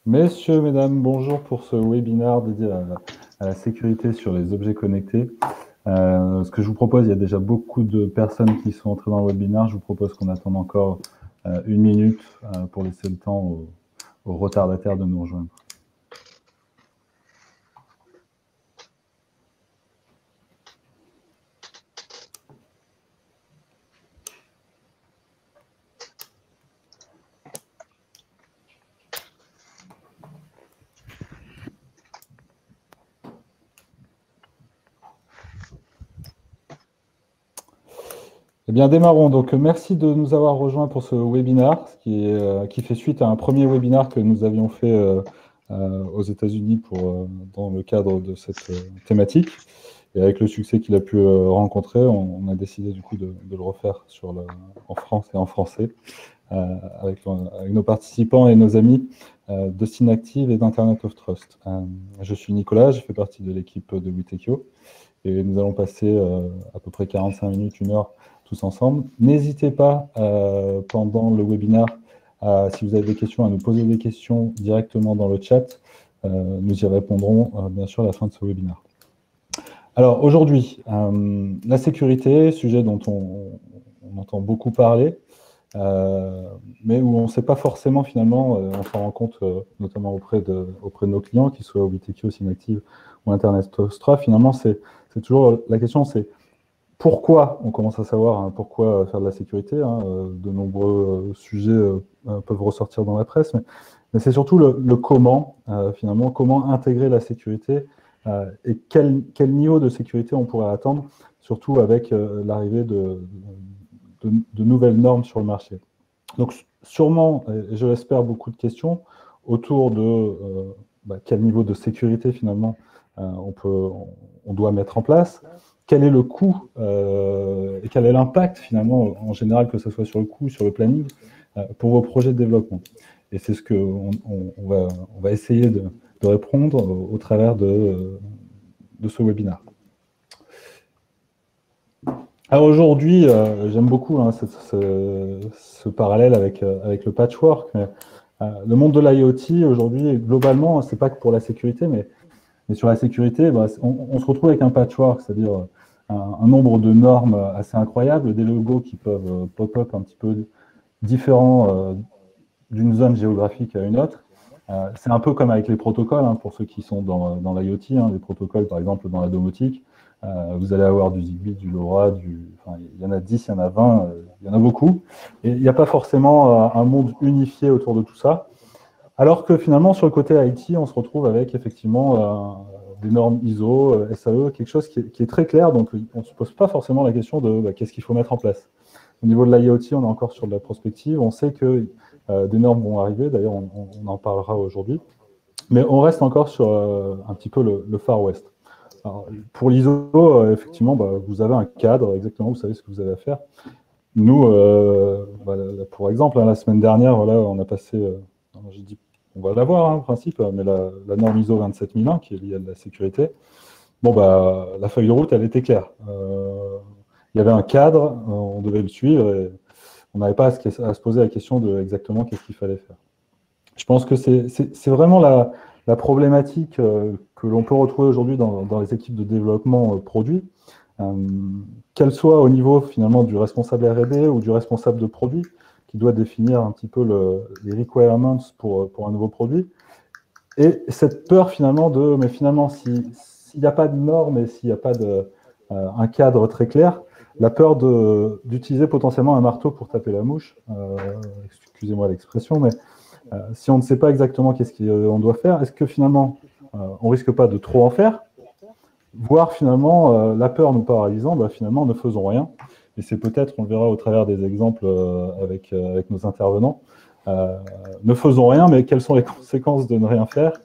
Messieurs, mesdames, bonjour pour ce webinaire dédié à la sécurité sur les objets connectés. Ce que je vous propose, il y a déjà beaucoup de personnes qui sont entrées dans le webinaire. Je vous propose qu'on attende encore 1 minute pour laisser le temps aux retardataires de nous rejoindre. Eh bien, démarrons. Donc, merci de nous avoir rejoints pour ce webinaire, qui fait suite à un premier webinaire que nous avions fait aux États-Unis dans le cadre de cette thématique. Et avec le succès qu'il a pu rencontrer, on a décidé du coup de le refaire en France et en français, avec nos participants et nos amis de Synactive et d'Internet of Trust. Je suis Nicolas, je fais partie de l'équipe de Witekio, et nous allons passer à peu près 45 minutes, 1 heure, tous ensemble. N'hésitez pas, pendant le webinaire, si vous avez des questions, à nous poser des questions directement dans le chat. Nous y répondrons, bien sûr, à la fin de ce webinaire. Alors, aujourd'hui, la sécurité, sujet dont on entend beaucoup parler, mais où on ne sait pas forcément, finalement, on s'en rend compte, notamment auprès de nos clients, qu'ils soient Witekio, Synactive ou Internet of Trust. Finalement, c'est toujours la question, c'est pourquoi on commence à savoir pourquoi faire de la sécurité. De nombreux sujets peuvent ressortir dans la presse, mais c'est surtout le comment, finalement, comment intégrer la sécurité et quel niveau de sécurité on pourrait attendre, surtout avec l'arrivée de nouvelles normes sur le marché. Donc, sûrement, et je l'espère, beaucoup de questions autour de quel niveau de sécurité, finalement, on doit mettre en place. Quel est le coût et quel est l'impact, finalement, en général, que ce soit sur le coût, sur le planning, pour vos projets de développement. Et c'est ce qu'on va essayer de répondre au travers de ce webinaire. Alors aujourd'hui, j'aime beaucoup ce parallèle avec le patchwork. Mais, le monde de l'IoT, aujourd'hui, globalement, c'est pas que pour la sécurité, mais sur la sécurité, on se retrouve avec un patchwork, c'est-à-dire un nombre de normes assez incroyable, des logos qui peuvent pop-up un petit peu différents d'une zone géographique à une autre. C'est un peu comme avec les protocoles, pour ceux qui sont dans l'IoT, les protocoles, par exemple, dans la domotique. Vous allez avoir du Zigbee, du LoRa, il y en a 10, il y en a 20, il y en a beaucoup. Et il n'y a pas forcément un monde unifié autour de tout ça. Alors que finalement, sur le côté IT, on se retrouve avec effectivement des normes ISO, SAE, quelque chose qui est très clair. Donc, on ne se pose pas forcément la question de qu'est-ce qu'il faut mettre en place. Au niveau de l'IoT, on est encore sur de la prospective. On sait que des normes vont arriver. D'ailleurs, on en parlera aujourd'hui. Mais on reste encore sur un petit peu le Far West. Alors, pour l'ISO, effectivement, vous avez un cadre, exactement, vous savez ce que vous avez à faire. Nous, pour exemple, la semaine dernière, on a passé, j'ai dit, on va l'avoir, en principe, mais la norme ISO 27001, qui est liée à la sécurité, la feuille de route, elle était claire. Il y avait un cadre, on devait le suivre, et on n'avait pas à se poser la question de exactement qu'est-ce qu'il fallait faire. Je pense que c'est vraiment la problématique que l'on peut retrouver aujourd'hui dans les équipes de développement produit, qu'elle soit au niveau finalement du responsable R&D ou du responsable de produit, qui doit définir un petit peu les requirements pour un nouveau produit. Et cette peur finalement mais finalement, s'il n'y a pas de normes et s'il n'y a pas un cadre très clair, la peur d'utiliser potentiellement un marteau pour taper la mouche, excusez-moi l'expression, mais si on ne sait pas exactement qu'est-ce qu'on doit faire, est-ce que finalement, on risque pas de trop en faire, voire finalement, la peur nous paralysant, finalement, ne faisons rien. Et c'est peut-être, on le verra au travers des exemples avec nos intervenants, ne faisons rien, mais quelles sont les conséquences de ne rien faire?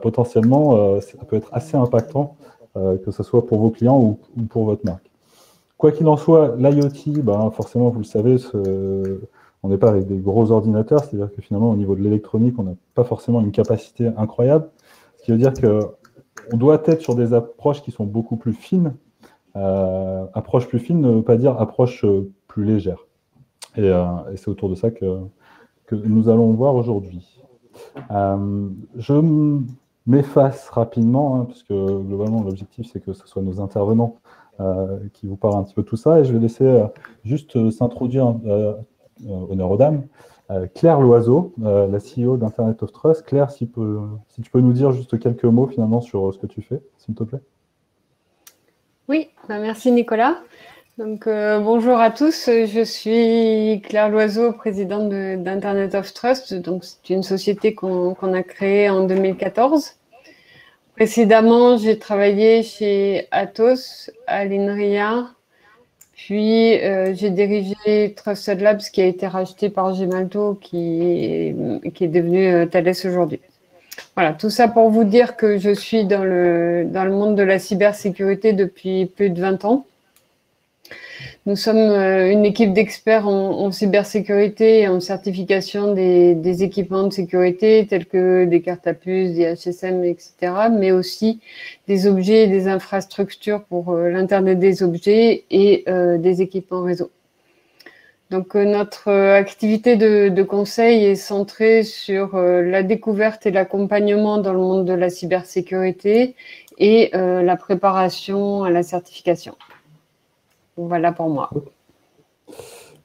Potentiellement, ça peut être assez impactant, que ce soit pour vos clients ou pour votre marque. Quoi qu'il en soit, l'IoT, forcément, vous le savez, on n'est pas avec des gros ordinateurs, c'est-à-dire que finalement, au niveau de l'électronique, on n'a pas forcément une capacité incroyable, ce qui veut dire qu'on doit être sur des approches qui sont beaucoup plus fines. Approche plus fine ne veut pas dire approche plus légère. Et c'est autour de ça que nous allons voir aujourd'hui. Je m'efface rapidement, hein, puisque globalement, l'objectif, c'est que ce soit nos intervenants qui vous parlent un petit peu de tout ça. Et je vais laisser juste s'introduire, honneur aux dames, Claire Loiseau, la CEO d'Internet of Trust. Claire, si tu peux nous dire juste quelques mots finalement sur ce que tu fais, s'il te plaît. Oui, merci Nicolas. Donc, bonjour à tous, je suis Claire Loiseau, présidente d'Internet of Trust. Donc, c'est une société qu'on a créée en 2014. Précédemment, j'ai travaillé chez Atos, à l'INRIA, puis j'ai dirigé Trusted Labs qui a été racheté par Gemalto, qui est devenu Thales aujourd'hui. Voilà, tout ça pour vous dire que je suis dans le monde de la cybersécurité depuis plus de 20 ans. Nous sommes une équipe d'experts en cybersécurité et en certification des équipements de sécurité tels que des cartes à puce, des HSM, etc., mais aussi des objets et des infrastructures pour l'Internet des objets et des équipements réseau. Donc, notre activité de conseil est centrée sur la découverte et l'accompagnement dans le monde de la cybersécurité et la préparation à la certification. Voilà pour moi.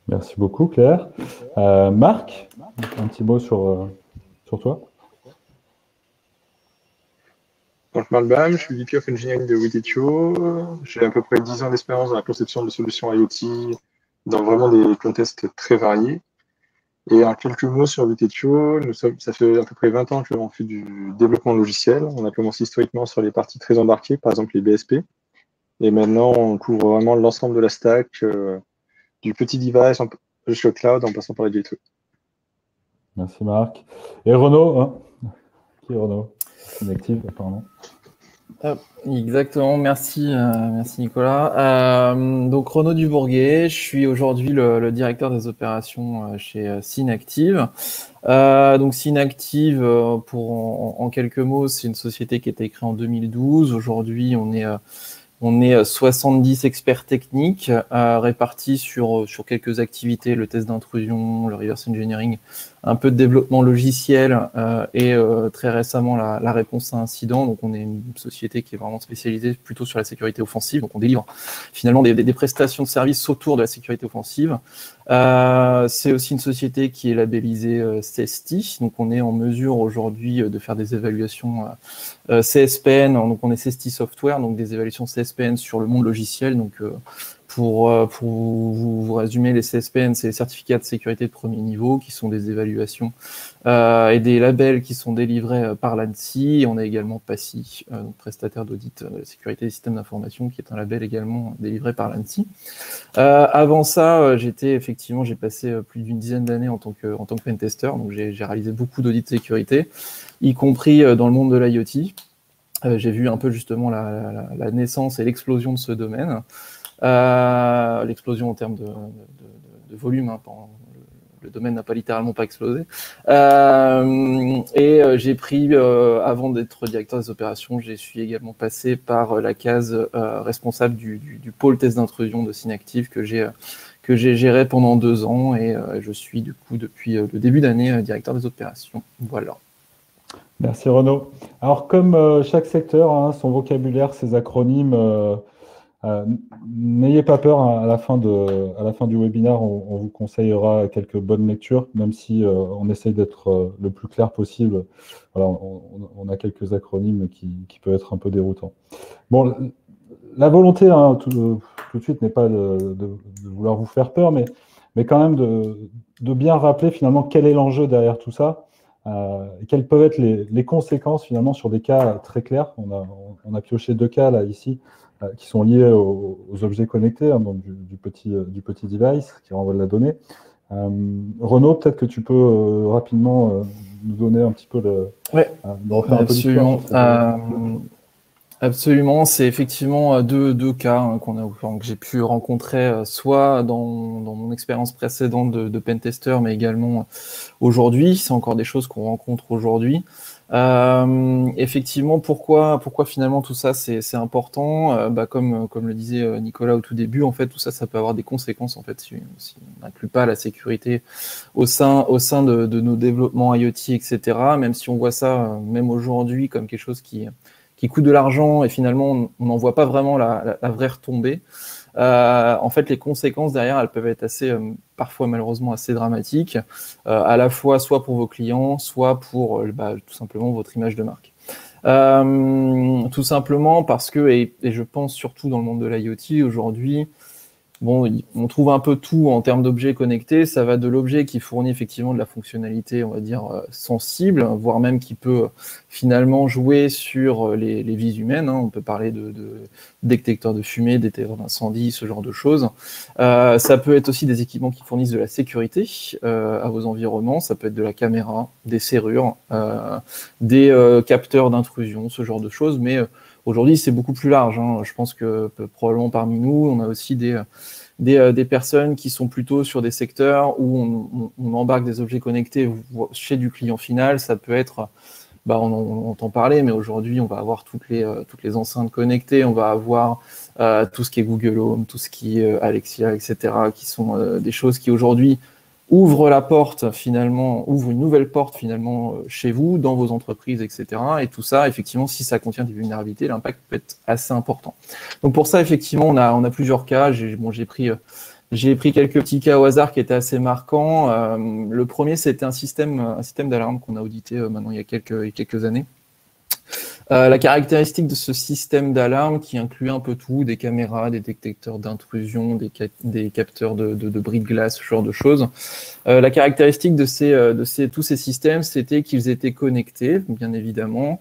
Merci beaucoup, Claire. Marc, un petit mot sur toi. Donc, Malbam, je suis VP of Engineering de Witetio. J'ai à peu près 10 ans d'expérience dans la conception de solutions IoT dans vraiment des contextes très variés. Et en quelques mots sur Witetio, ça fait à peu près 20 ans que l'on fait du développement logiciel. On a commencé historiquement sur les parties très embarquées, par exemple les BSP. Et maintenant, on couvre vraiment l'ensemble de la stack, du petit device jusqu'au cloud, en passant par les gateway. Merci Marc. Et Renaud, hein, qui est Renaud? Inactive, apparemment. Exactement, merci Nicolas. Donc Renaud Dubourguet, je suis aujourd'hui le directeur des opérations chez Synactive. Donc Synactive, en quelques mots, c'est une société qui a été créée en 2012. Aujourd'hui, on est 70 experts techniques répartis sur quelques activités, le test d'intrusion, le reverse engineering, un peu de développement logiciel et très récemment la réponse à incident. Donc on est une société qui est vraiment spécialisée plutôt sur la sécurité offensive. Donc on délivre finalement des prestations de services autour de la sécurité offensive. C'est aussi une société qui est labellisée CST. Donc on est en mesure aujourd'hui de faire des évaluations CSPN. Donc on est CST Software, donc des évaluations CSPN sur le monde logiciel. Donc pour vous résumer, les CSPN, c'est les certificats de sécurité de premier niveau, qui sont des évaluations et des labels qui sont délivrés par l'ANSSI. On a également PASSI, prestataire d'audit de la sécurité des systèmes d'information, qui est un label également délivré par l'ANSSI. Avant ça, j'ai passé plus d'une dizaine d'années en tant que pentester, donc j'ai réalisé beaucoup d'audits de sécurité, y compris dans le monde de l'IoT. J'ai vu un peu justement la naissance et l'explosion de ce domaine. L'explosion en termes de volume, hein, le domaine n'a pas littéralement pas explosé. J'ai pris, avant d'être directeur des opérations, je suis également passé par la case responsable du pôle test d'intrusion de Synactive que j'ai géré pendant 2 ans et je suis du coup depuis le début d'année directeur des opérations. Voilà. Merci Renaud. Alors comme chaque secteur, hein, son vocabulaire, ses acronymes, n'ayez pas peur, hein, à la fin du webinaire, on vous conseillera quelques bonnes lectures, même si on essaye d'être le plus clair possible. Voilà, on a quelques acronymes qui peuvent être un peu déroutants. Bon, la volonté, hein, tout de suite, n'est pas de vouloir vous faire peur, mais quand même de bien rappeler finalement quel est l'enjeu derrière tout ça. Quelles peuvent être les conséquences finalement sur des cas très clairs. On a pioché 2 cas là ici qui sont liés aux objets connectés, hein, donc du petit device qui renvoie de la donnée. Renaud, peut-être que tu peux rapidement nous donner un petit peu absolument. Absolument, c'est effectivement deux cas, hein, que j'ai pu rencontrer soit dans mon expérience précédente de pentester, mais également aujourd'hui. C'est encore des choses qu'on rencontre aujourd'hui. Effectivement, pourquoi finalement tout ça c'est important, comme le disait Nicolas au tout début, en fait tout ça peut avoir des conséquences en fait si on n'inclut pas la sécurité au sein de nos développements IoT, etc. Même si on voit ça même aujourd'hui comme quelque chose qui coûte de l'argent et finalement on n'en voit pas vraiment la vraie retombée. En fait, les conséquences derrière, elles peuvent être assez, parfois malheureusement assez dramatiques, à la fois soit pour vos clients, soit pour tout simplement votre image de marque. Tout simplement parce que, et je pense surtout dans le monde de l'IoT aujourd'hui, bon, on trouve un peu tout en termes d'objets connectés. Ça va de l'objet qui fournit effectivement de la fonctionnalité, on va dire, sensible, voire même qui peut finalement jouer sur les vies humaines. On peut parler de détecteurs de fumée, détecteurs d'incendie, ce genre de choses. Ça peut être aussi des équipements qui fournissent de la sécurité à vos environnements. Ça peut être de la caméra, des serrures, des capteurs d'intrusion, ce genre de choses. Mais aujourd'hui, c'est beaucoup plus large. Je pense que probablement parmi nous, on a aussi des personnes qui sont plutôt sur des secteurs où on embarque des objets connectés chez du client final. Ça peut être, on entend parler, mais aujourd'hui, on va avoir toutes les enceintes connectées, on va avoir tout ce qui est Google Home, tout ce qui est Alexia, etc., qui sont des choses qui aujourd'hui ouvre une nouvelle porte finalement chez vous, dans vos entreprises, etc. Et tout ça, effectivement, si ça contient des vulnérabilités, l'impact peut être assez important. Donc pour ça, effectivement, on a plusieurs cas. J'ai pris quelques petits cas au hasard qui étaient assez marquants. Le premier, c'était un système d'alarme qu'on a audité maintenant il y a quelques années. La caractéristique de ce système d'alarme qui inclut un peu tout, des caméras, des détecteurs d'intrusion, des capteurs de bris de glace, ce genre de choses. La caractéristique de tous ces systèmes, c'était qu'ils étaient connectés, bien évidemment,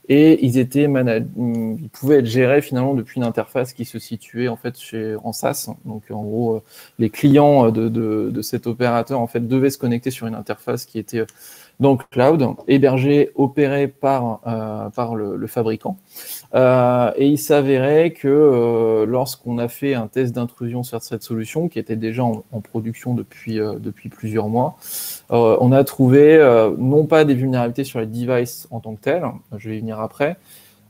et ils pouvaient être gérés finalement depuis une interface qui se situait en fait en SaaS. Donc en gros, les clients de cet opérateur en fait devaient se connecter sur une interface qui était donc cloud, hébergé, opéré par le fabricant. Et il s'avérait que lorsqu'on a fait un test d'intrusion sur cette solution, qui était déjà en production depuis plusieurs mois, on a trouvé non pas des vulnérabilités sur les devices en tant que tels, je vais y venir après,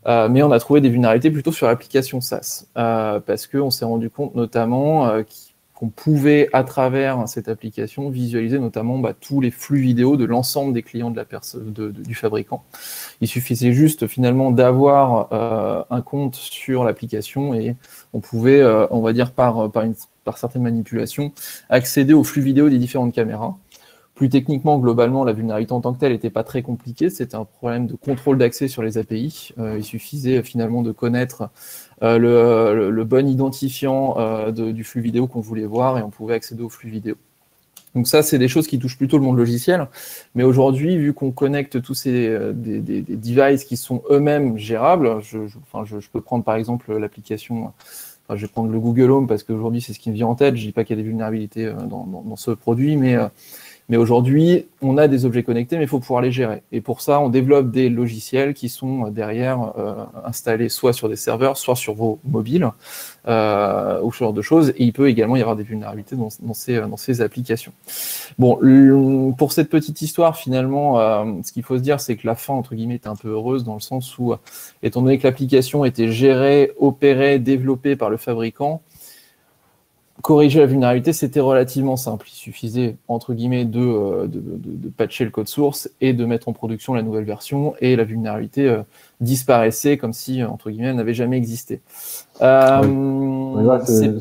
mais on a trouvé des vulnérabilités plutôt sur l'application SaaS, parce qu'on s'est rendu compte notamment qu'on pouvait, à travers cette application, visualiser notamment tous les flux vidéo de l'ensemble des clients du fabricant. Il suffisait juste finalement d'avoir un compte sur l'application et on pouvait, on va dire par certaines manipulations, accéder aux flux vidéo des différentes caméras. Plus techniquement, globalement, la vulnérabilité en tant que telle n'était pas très compliquée. C'était un problème de contrôle d'accès sur les API. Il suffisait finalement de connaître le bon identifiant du flux vidéo qu'on voulait voir et on pouvait accéder au flux vidéo. Donc ça, c'est des choses qui touchent plutôt le monde logiciel. Mais aujourd'hui, vu qu'on connecte tous ces des devices qui sont eux-mêmes gérables, je peux prendre par exemple l'application... je vais prendre le Google Home parce qu'aujourd'hui, c'est ce qui me vient en tête. Je ne dis pas qu'il y a des vulnérabilités dans ce produit, mais aujourd'hui, on a des objets connectés, mais il faut pouvoir les gérer. Et pour ça, on développe des logiciels qui sont derrière installés soit sur des serveurs, soit sur vos mobiles, ou ce genre de choses. Et il peut également y avoir des vulnérabilités dans ces applications. Bon, pour cette petite histoire, finalement, ce qu'il faut se dire, c'est que la fin, entre guillemets, était un peu heureuse dans le sens où, étant donné que l'application était gérée, opérée, développée par le fabricant, corriger la vulnérabilité, c'était relativement simple. Il suffisait, entre guillemets, de patcher le code source et de mettre en production la nouvelle version, et la vulnérabilité disparaissait comme si, entre guillemets, elle n'avait jamais existé. C'est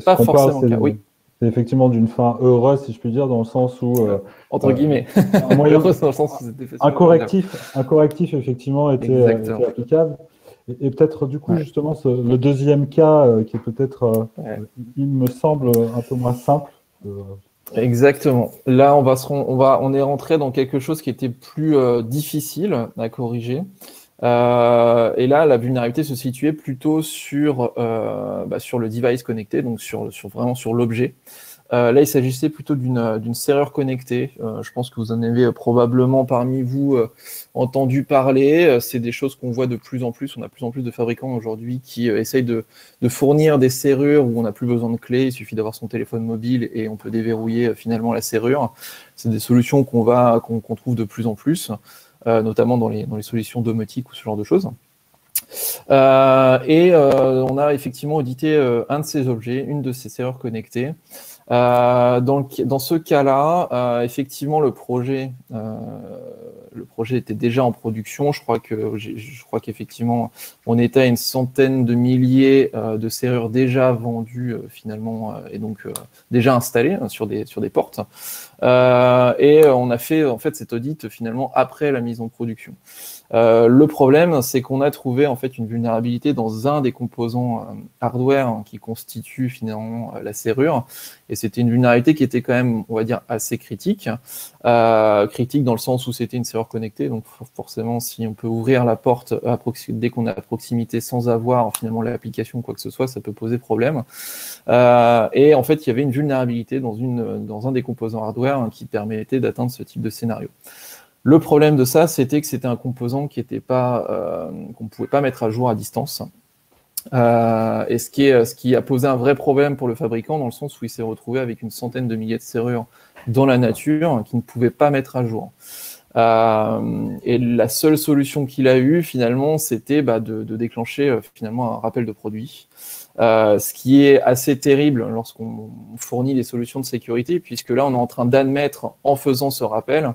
pas forcément le cas. Oui. C'est effectivement d'une fin heureuse, si je puis dire, dans le sens où... entre guillemets. Heureuse dans le sens où c'était un correctif, effectivement, était applicable. Et peut-être du coup, justement, le deuxième cas qui est peut-être, il me semble, un peu moins simple. Exactement. Là, on est rentré dans quelque chose qui était plus difficile à corriger. Et là, la vulnérabilité se situait plutôt sur le device connecté, donc vraiment sur l'objet. Là, il s'agissait plutôt d'une serrure connectée. Je pense que vous en avez probablement parmi vous entendu parler. C'est des choses qu'on voit de plus en plus. On a de plus en plus de fabricants aujourd'hui qui essayent de fournir des serrures où on n'a plus besoin de clés. Il suffit d'avoir son téléphone mobile et on peut déverrouiller finalement la serrure. C'est des solutions qu'on trouve de plus en plus. notamment dans les solutions domotiques ou ce genre de choses. On a effectivement audité un de ces objets, une de ces serrures connectées. Dans ce cas-là, effectivement, le projet était déjà en production. Je crois qu'effectivement, on était à une centaine de milliers de serrures déjà vendues finalement et donc déjà installées sur des portes. Et on a fait en fait cet audit finalement après la mise en production. Le problème, c'est qu'on a trouvé en fait une vulnérabilité dans un des composants hardware qui constitue finalement la serrure, et c'était une vulnérabilité qui était quand même, on va dire, assez critique. Critique dans le sens où c'était une serrure connectée, donc forcément, si on peut ouvrir la porte dès qu'on est à proximité sans avoir finalement l'application ou quoi que ce soit, ça peut poser problème. Et en fait, il y avait une vulnérabilité dans un des composants hardware qui permettait d'atteindre ce type de scénario. Le problème de ça, c'était que c'était un composant qui était pas, qu'on ne pouvait pas mettre à jour à distance. Et ce qui a posé un vrai problème pour le fabricant, dans le sens où il s'est retrouvé avec une centaine de milliers de serrures dans la nature qu'il ne pouvait pas mettre à jour. Et la seule solution qu'il a eue, finalement, c'était de déclencher finalement un rappel de produit. Ce qui est assez terrible lorsqu'on fournit des solutions de sécurité, puisque là, on est en train d'admettre, en faisant ce rappel,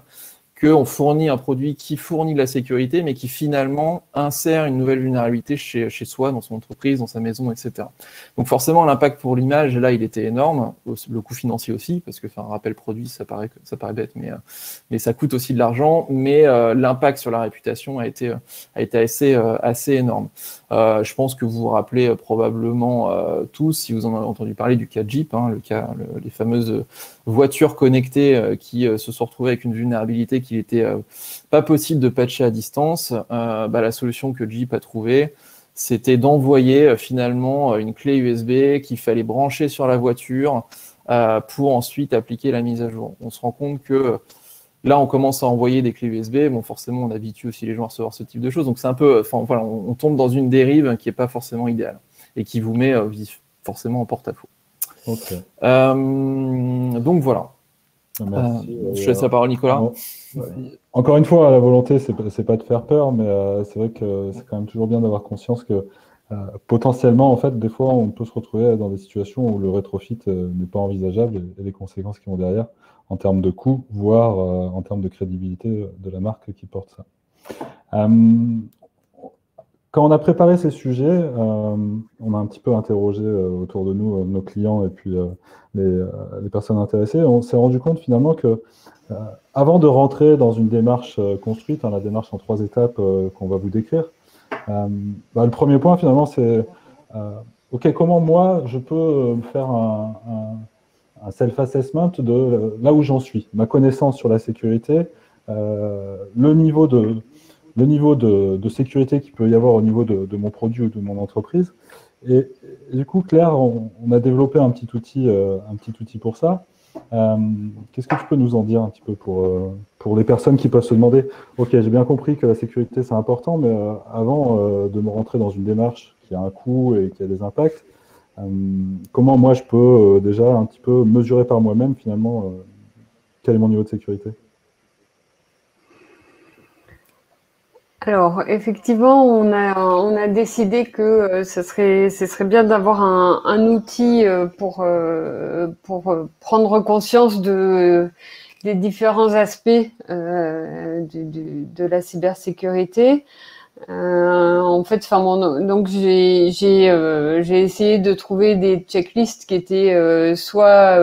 qu'on fournit un produit qui fournit de la sécurité, mais qui finalement insère une nouvelle vulnérabilité chez soi, dans son entreprise, dans sa maison, etc. Donc forcément, l'impact pour l'image, là, il était énorme. Le coût financier aussi, parce que faire un rappel produit, ça paraît bête, mais ça coûte aussi de l'argent. Mais l'impact sur la réputation a été assez énorme. Je pense que vous vous rappelez probablement tous, si vous en avez entendu parler, du cas Jeep, les fameuses voitures connectées qui se sont retrouvées avec une vulnérabilité qu'il était pas possible de patcher à distance. La solution que Jeep a trouvée, c'était d'envoyer finalement une clé USB qu'il fallait brancher sur la voiture pour ensuite appliquer la mise à jour. On se rend compte que là, on commence à envoyer des clés USB. Bon, forcément, on habitue aussi les gens à recevoir ce type de choses. Donc, c'est un peu, voilà, on tombe dans une dérive qui n'est pas forcément idéale et qui vous met forcément en porte-à-faux. Okay. Donc, voilà. Merci. Je laisse la parole, Nicolas. Encore une fois, la volonté, c'est pas de faire peur, mais c'est vrai que c'est quand même toujours bien d'avoir conscience que potentiellement, en fait, des fois, on peut se retrouver dans des situations où le rétrofit n'est pas envisageable et les conséquences qui vont derrière en termes de coût, voire en termes de crédibilité de la marque qui porte ça. Quand on a préparé ces sujets, on a un petit peu interrogé autour de nous nos clients et puis les personnes intéressées. On s'est rendu compte finalement que avant de rentrer dans une démarche construite, la démarche en 3 étapes qu'on va vous décrire, le premier point finalement c'est ok, comment moi je peux faire un self-assessment de là où j'en suis, ma connaissance sur la sécurité, le niveau de sécurité qu'il peut y avoir au niveau de mon produit ou de mon entreprise. Et du coup, Claire, on a développé un petit outil pour ça. Qu'est-ce que tu peux nous en dire un petit peu pour les personnes qui peuvent se demander, ok, j'ai bien compris que la sécurité c'est important, mais avant de me rentrer dans une démarche qui a un coût et qui a des impacts, comment moi je peux déjà un petit peu mesurer par moi-même finalement quel est mon niveau de sécurité? Alors, effectivement, on a décidé que ce serait bien d'avoir un outil pour prendre conscience des différents aspects de la cybersécurité. En fait, donc j'ai essayé de trouver des checklists qui étaient soit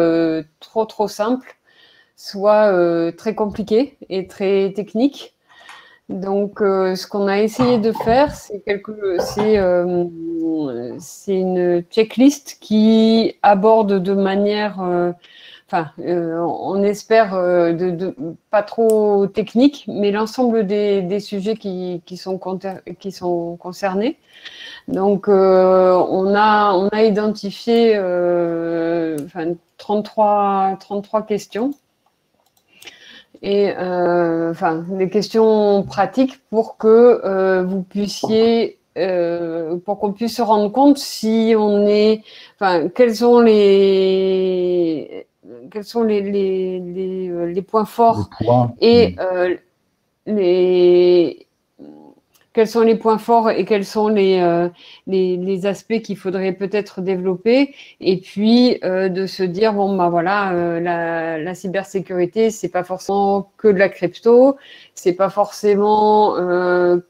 trop simples, soit très compliquées et très techniques. Donc, ce qu'on a essayé de faire, c'est une checklist qui aborde de manière, on espère pas trop technique, mais l'ensemble des sujets qui sont concernés. Donc, on a identifié 33 questions. Et des questions pratiques pour que vous puissiez, pour qu'on puisse se rendre compte si on est, quels sont les points forts les points. et quels sont les points forts et quels sont les aspects qu'il faudrait peut-être développer, et puis de se dire bon bah voilà, la cybersécurité c'est pas forcément que de la crypto, c'est pas forcément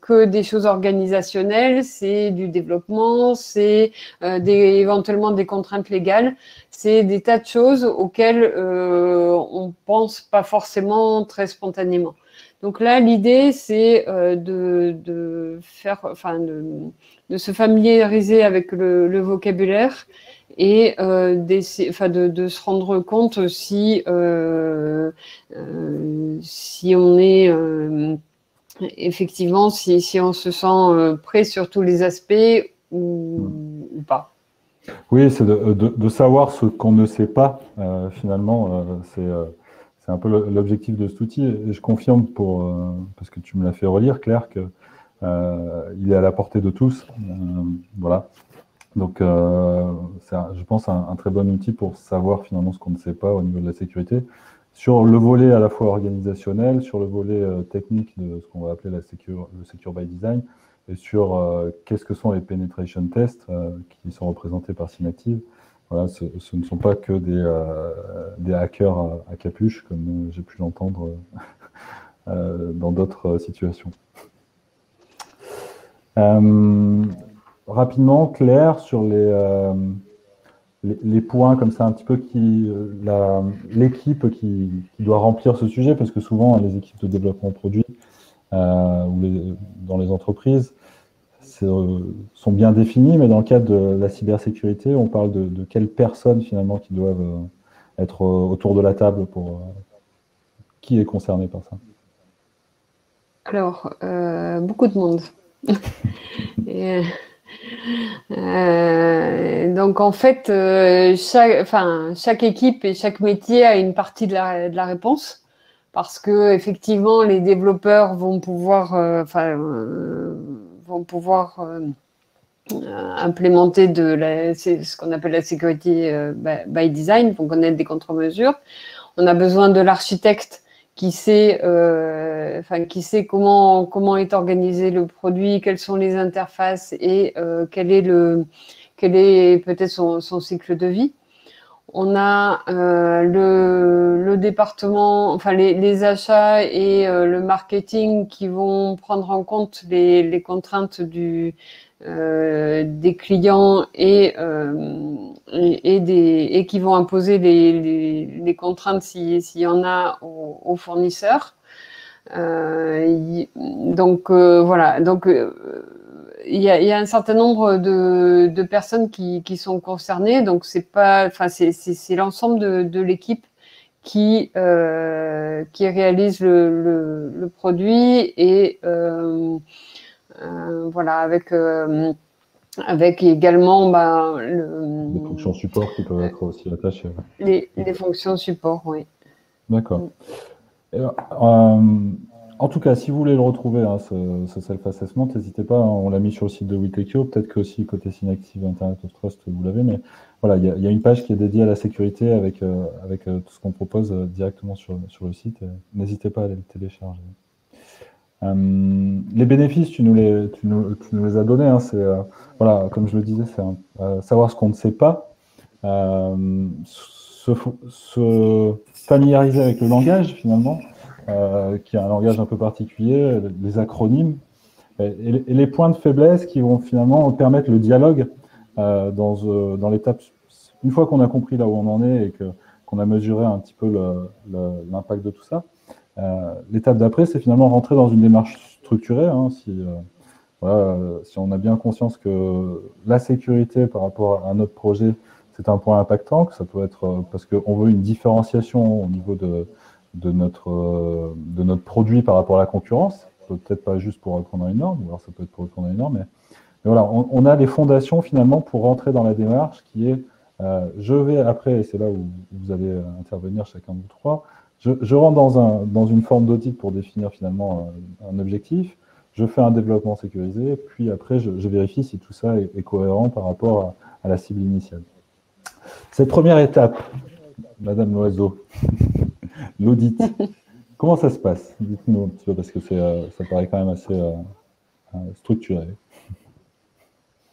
que des choses organisationnelles, c'est du développement, c'est éventuellement des contraintes légales, c'est des tas de choses auxquelles on pense pas forcément très spontanément. Donc là, l'idée, c'est de se familiariser avec le vocabulaire et de se rendre compte si on est effectivement, si on se sent prêt sur tous les aspects ou pas. Oui, c'est de savoir ce qu'on ne sait pas, finalement, c'est un peu l'objectif de cet outil. Et je confirme, parce que tu me l'as fait relire, Claire, qu'il est à la portée de tous. Voilà. Donc, c'est, je pense, un très bon outil pour savoir finalement ce qu'on ne sait pas au niveau de la sécurité. Sur le volet à la fois organisationnel, sur le volet technique de ce qu'on va appeler le Secure by Design, et sur qu'est-ce que sont les penetration tests qui sont représentés par Synactive. Voilà, ce ne sont pas que des hackers à capuche, comme j'ai pu l'entendre dans d'autres situations. Rapidement, Claire, sur les points comme ça, un petit peu l'équipe qui doit remplir ce sujet, parce que souvent les équipes de développement produit dans les entreprises sont bien définies, mais dans le cadre de la cybersécurité, on parle de quelles personnes finalement qui doivent être autour de la table qui est concerné par ça? Alors, beaucoup de monde. Donc en fait, chaque équipe et chaque métier a une partie de la réponse, parce que effectivement les développeurs vont pouvoir implémenter c'est ce qu'on appelle la sécurité by design, vont connaître des contre-mesures. On a besoin de l'architecte qui sait comment est organisé le produit, quelles sont les interfaces et quel est peut-être son cycle de vie. On a le département, enfin les achats et le marketing qui vont prendre en compte les contraintes des clients et qui vont imposer les contraintes s'il y en a aux fournisseurs. Voilà. Donc il y a un certain nombre de personnes qui sont concernées. Donc c'est l'ensemble de l'équipe qui réalise le produit et voilà, avec également les fonctions support qui peuvent être aussi attachées. Les fonctions support, oui. D'accord. En tout cas, si vous voulez le retrouver, hein, ce self-assessment, n'hésitez pas, hein, on l'a mis sur le site de Witekio, peut-être que aussi côté Synactive Internet of Trust, vous l'avez, mais voilà, il y a une page qui est dédiée à la sécurité avec tout ce qu'on propose directement sur le site. N'hésitez pas à aller le télécharger. Les bénéfices, tu nous les as donnés, hein, voilà, comme je le disais, c'est savoir ce qu'on ne sait pas, se familiariser avec le langage finalement, qui est un langage un peu particulier, les acronymes, et les points de faiblesse qui vont finalement permettre le dialogue dans l'étape. Une fois qu'on a compris là où on en est et qu'on a mesuré un petit peu l'impact de tout ça, l'étape d'après, c'est finalement rentrer dans une démarche structurée. Hein, si on a bien conscience que la sécurité par rapport à notre projet, c'est un point impactant, que ça peut être parce qu'on veut une différenciation au niveau de notre produit par rapport à la concurrence, peut-être pas juste pour répondre à une norme, ou alors ça peut être pour répondre à une norme, mais voilà, on a les fondations finalement pour rentrer dans la démarche qui est, je vais après, et c'est là où vous allez intervenir chacun de vous trois, je rentre dans une forme d'audit pour définir finalement un objectif, je fais un développement sécurisé, puis après je vérifie si tout ça est cohérent par rapport à la cible initiale. Cette première étape, Madame Loiseau, l'audit, comment ça se passe? Dites-nous un petit peu, parce que ça paraît quand même assez structuré.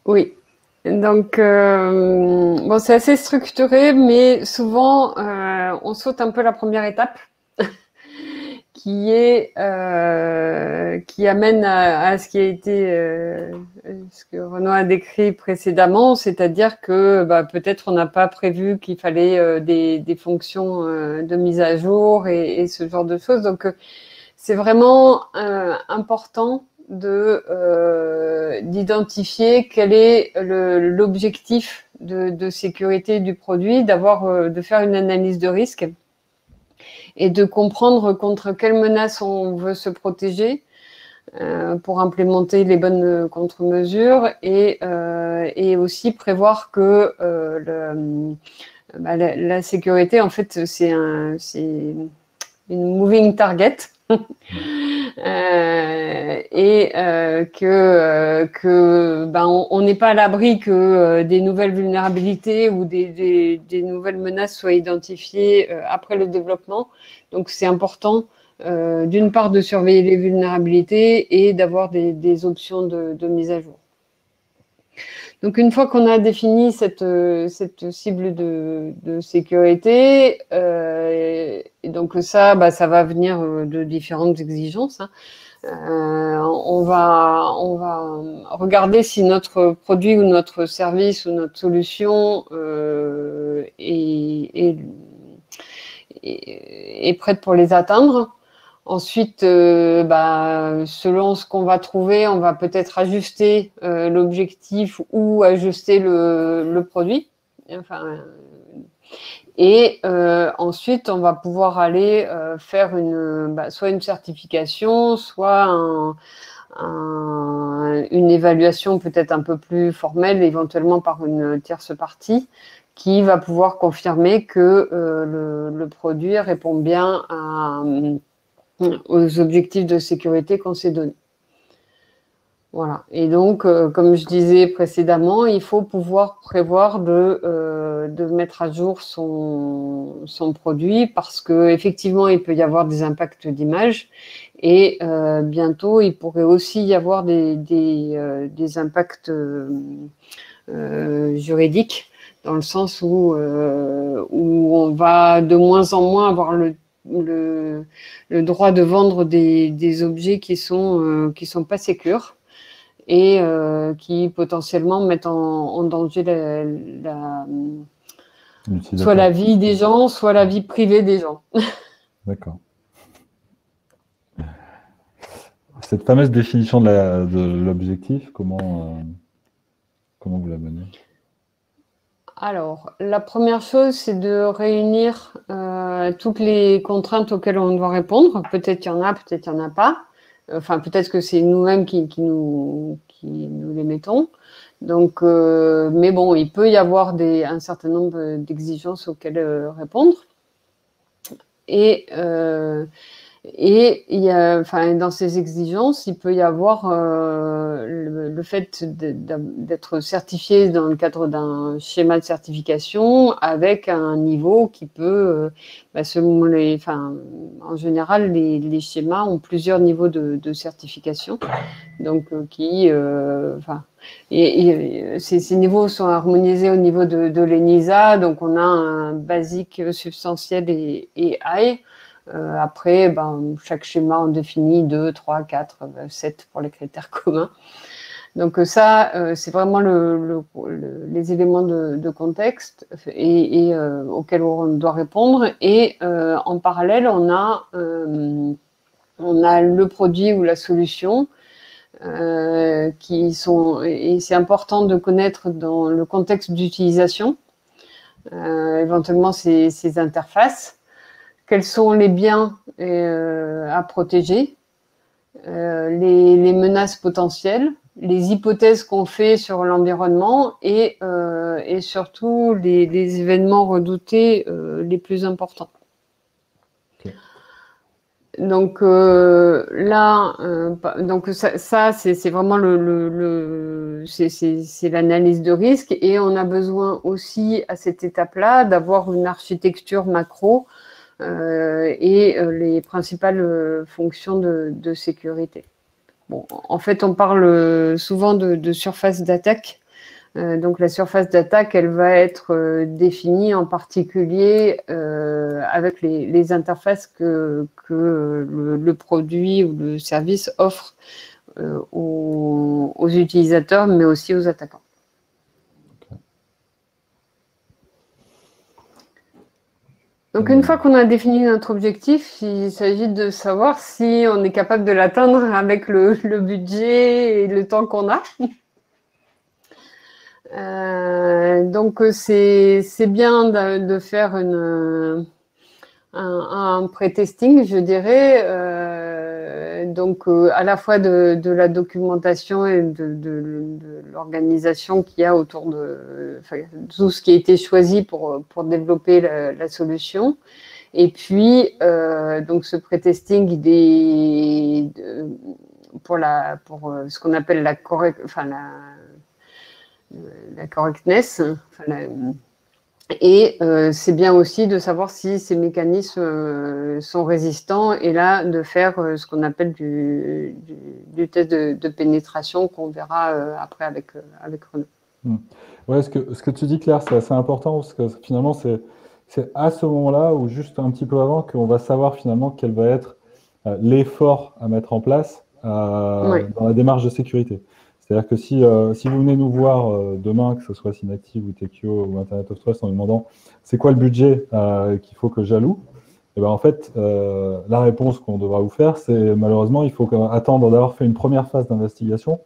Oui. Donc, bon, c'est assez structuré, mais souvent, on saute un peu la première étape, qui amène à ce qui a été, ce que Renaud a décrit précédemment, c'est-à-dire que peut-être on n'a pas prévu qu'il fallait des fonctions de mise à jour et ce genre de choses. Donc, c'est vraiment important d'identifier quel est l'objectif de sécurité du produit, de faire une analyse de risque et de comprendre contre quelles menaces on veut se protéger pour implémenter les bonnes contre-mesures et aussi prévoir que la sécurité, en fait, c'est une moving target. On n'est pas à l'abri que des nouvelles vulnérabilités ou des nouvelles menaces soient identifiées après le développement. Donc, c'est important d'une part de surveiller les vulnérabilités et d'avoir des options de mise à jour. Donc, une fois qu'on a défini cette cible de sécurité, et donc ça va venir de différentes exigences. Hein. On va regarder si notre produit ou notre service ou notre solution est prête pour les atteindre. Ensuite, selon ce qu'on va trouver, on va peut-être ajuster l'objectif ou ajuster le produit. Ensuite, on va pouvoir aller faire soit une certification, soit une évaluation peut-être un peu plus formelle, éventuellement par une tierce partie, qui va pouvoir confirmer que le produit répond bien aux objectifs de sécurité qu'on s'est donnés. Voilà. Et donc, comme je disais précédemment, il faut pouvoir prévoir de mettre à jour son produit parce qu'effectivement, il peut y avoir des impacts d'image et bientôt, il pourrait aussi y avoir des impacts juridiques dans le sens où on va de moins en moins avoir le droit de vendre des objets qui sont pas sécures et qui potentiellement mettent en danger soit la vie des gens, soit la vie privée des gens. D'accord. Cette fameuse définition de l'objectif, comment vous la menez? Alors, la première chose, c'est de réunir toutes les contraintes auxquelles on doit répondre. Peut-être qu'il y en a, peut-être qu'il n'y en a pas. Enfin, peut-être que c'est nous-mêmes qui nous les mettons. Donc, mais bon, il peut y avoir un certain nombre d'exigences auxquelles répondre. Et il y a, dans ces exigences, il peut y avoir le fait d'être certifié dans le cadre d'un schéma de certification avec un niveau qui peut, selon en général, les schémas ont plusieurs niveaux de certification. Donc, ces niveaux sont harmonisés au niveau de l'ENISA. Donc, on a un basique, substantiel et high. Après, chaque schéma en définit 2, 3, 4, 7 pour les critères communs. Donc ça, c'est vraiment les éléments de contexte et auxquels on doit répondre. Et en parallèle, on a le produit ou la solution et c'est important de connaître dans le contexte d'utilisation, éventuellement ces interfaces. Quels sont les biens à protéger, les menaces potentielles, les hypothèses qu'on fait sur l'environnement et surtout les événements redoutés les plus importants. Okay. Donc ça c'est vraiment c'est l'analyse de risque et on a besoin aussi à cette étape-là d'avoir une architecture macro et les principales fonctions de sécurité. Bon, en fait, on parle souvent de surface d'attaque. Donc la surface d'attaque, elle va être définie en particulier avec les interfaces que le produit ou le service offre aux utilisateurs, mais aussi aux attaquants. Donc une fois qu'on a défini notre objectif, il s'agit de savoir si on est capable de l'atteindre avec le budget et le temps qu'on a. Donc c'est bien de faire un pré-testing, je dirais, donc à la fois de la documentation et de l'organisation qu'il y a autour de tout ce qui a été choisi pour développer la solution. Et puis donc ce pré-testing, il est pour ce qu'on appelle la correctness, et c'est bien aussi de savoir si ces mécanismes sont résistants, et là de faire ce qu'on appelle du test de pénétration qu'on verra après avec Renaud. Ouais, ce que tu dis, Claire, c'est assez important, parce que finalement c'est à ce moment-là ou juste un petit peu avant qu'on va savoir finalement quel va être l'effort à mettre en place dans la démarche de sécurité. C'est-à-dire que si vous venez nous voir demain, que ce soit Synactive ou Tekio ou Internet of Trust, en nous demandant c'est quoi le budget qu'il faut que j'alloue, et ben en fait, la réponse qu'on devra vous faire, c'est malheureusement, il faut attendre d'avoir fait une première phase d'investigation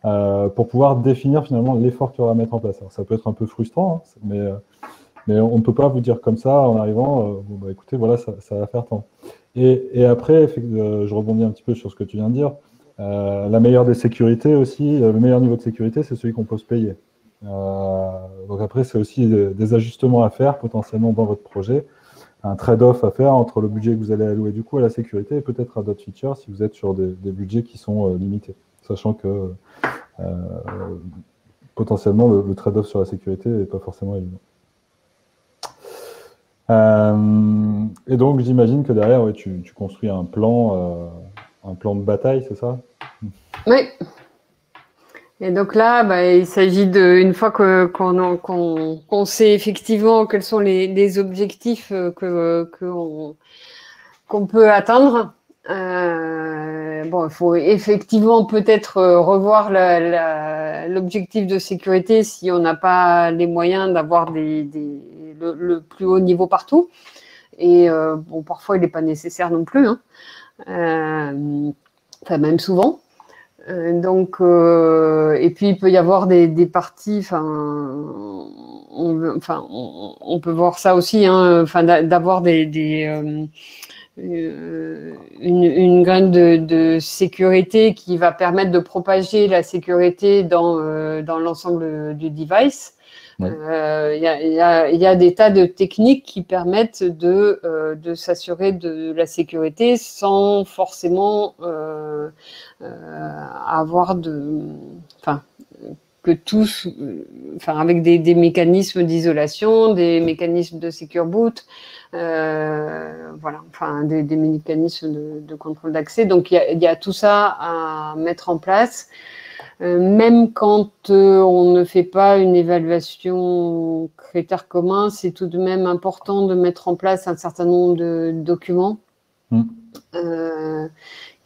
pour pouvoir définir finalement l'effort qu'il y aura à mettre en place. Alors, ça peut être un peu frustrant, hein, mais on ne peut pas vous dire comme ça en arrivant, bon, bah, écoutez, voilà, ça va faire tant. Et après, je rebondis un petit peu sur ce que tu viens de dire. La meilleure des sécurités aussi, le meilleur niveau de sécurité, c'est celui qu'on peut se payer. Donc après, c'est aussi des ajustements à faire potentiellement dans votre projet, un trade-off à faire entre le budget que vous allez allouer du coup à la sécurité et peut-être à d'autres features si vous êtes sur des budgets qui sont limités, sachant que potentiellement le trade-off sur la sécurité n'est pas forcément évident. Et donc j'imagine que derrière, ouais, tu construis un plan de bataille, c'est ça? Oui. Et donc là, il s'agit une fois qu'on sait effectivement quels sont les objectifs qu'on peut atteindre. Bon, il faut effectivement peut-être revoir l'objectif de sécurité si on n'a pas les moyens d'avoir le plus haut niveau partout. Et bon, parfois il n'est pas nécessaire non plus, hein. Enfin, même souvent. Donc, et puis il peut y avoir des parties. On peut voir ça aussi, hein, d'avoir une graine de sécurité qui va permettre de propager la sécurité dans l'ensemble du device. Il y a des tas de techniques qui permettent de s'assurer de la sécurité sans forcément avoir avec des mécanismes d'isolation, des mécanismes de secure boot, des mécanismes de contrôle d'accès. Donc il y a tout ça à mettre en place. Même quand on ne fait pas une évaluation critères communs, c'est tout de même important de mettre en place un certain nombre de documents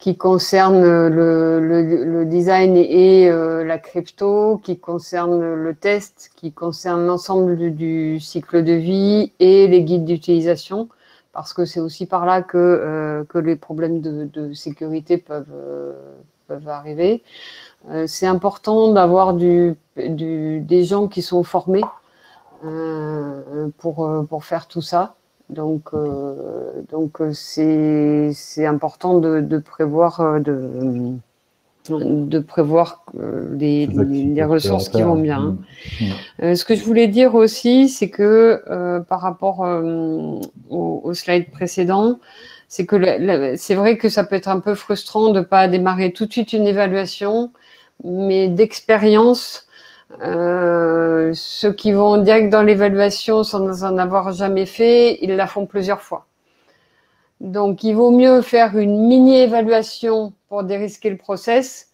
qui concernent le design et la crypto, qui concernent le test, qui concernent l'ensemble du cycle de vie et les guides d'utilisation, parce que c'est aussi par là que les problèmes de sécurité peuvent arriver. C'est important d'avoir des gens qui sont formés pour faire tout ça. Donc c'est important de prévoir des ressources qui vont bien. Ce que je voulais dire aussi, c'est que par rapport au slide précédent, c'est que c'est vrai que ça peut être un peu frustrant de ne pas démarrer tout de suite une évaluation, mais d'expérience, ceux qui vont direct dans l'évaluation sans en avoir jamais fait, ils la font plusieurs fois. Donc, il vaut mieux faire une mini-évaluation pour dérisquer le process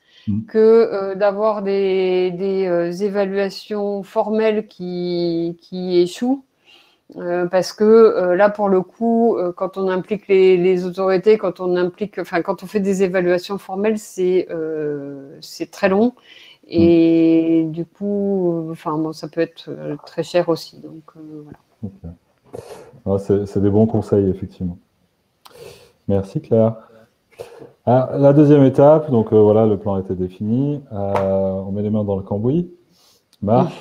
que d'avoir des évaluations formelles qui échouent. Parce que là, pour le coup, quand on implique les autorités, quand on fait des évaluations formelles, c'est très long. Et du coup, ça peut être très cher aussi. Donc, voilà. Okay. C'est des bons conseils, effectivement. Merci, Claire. La deuxième étape, donc voilà, le plan a été défini. On met les mains dans le cambouis. Marc,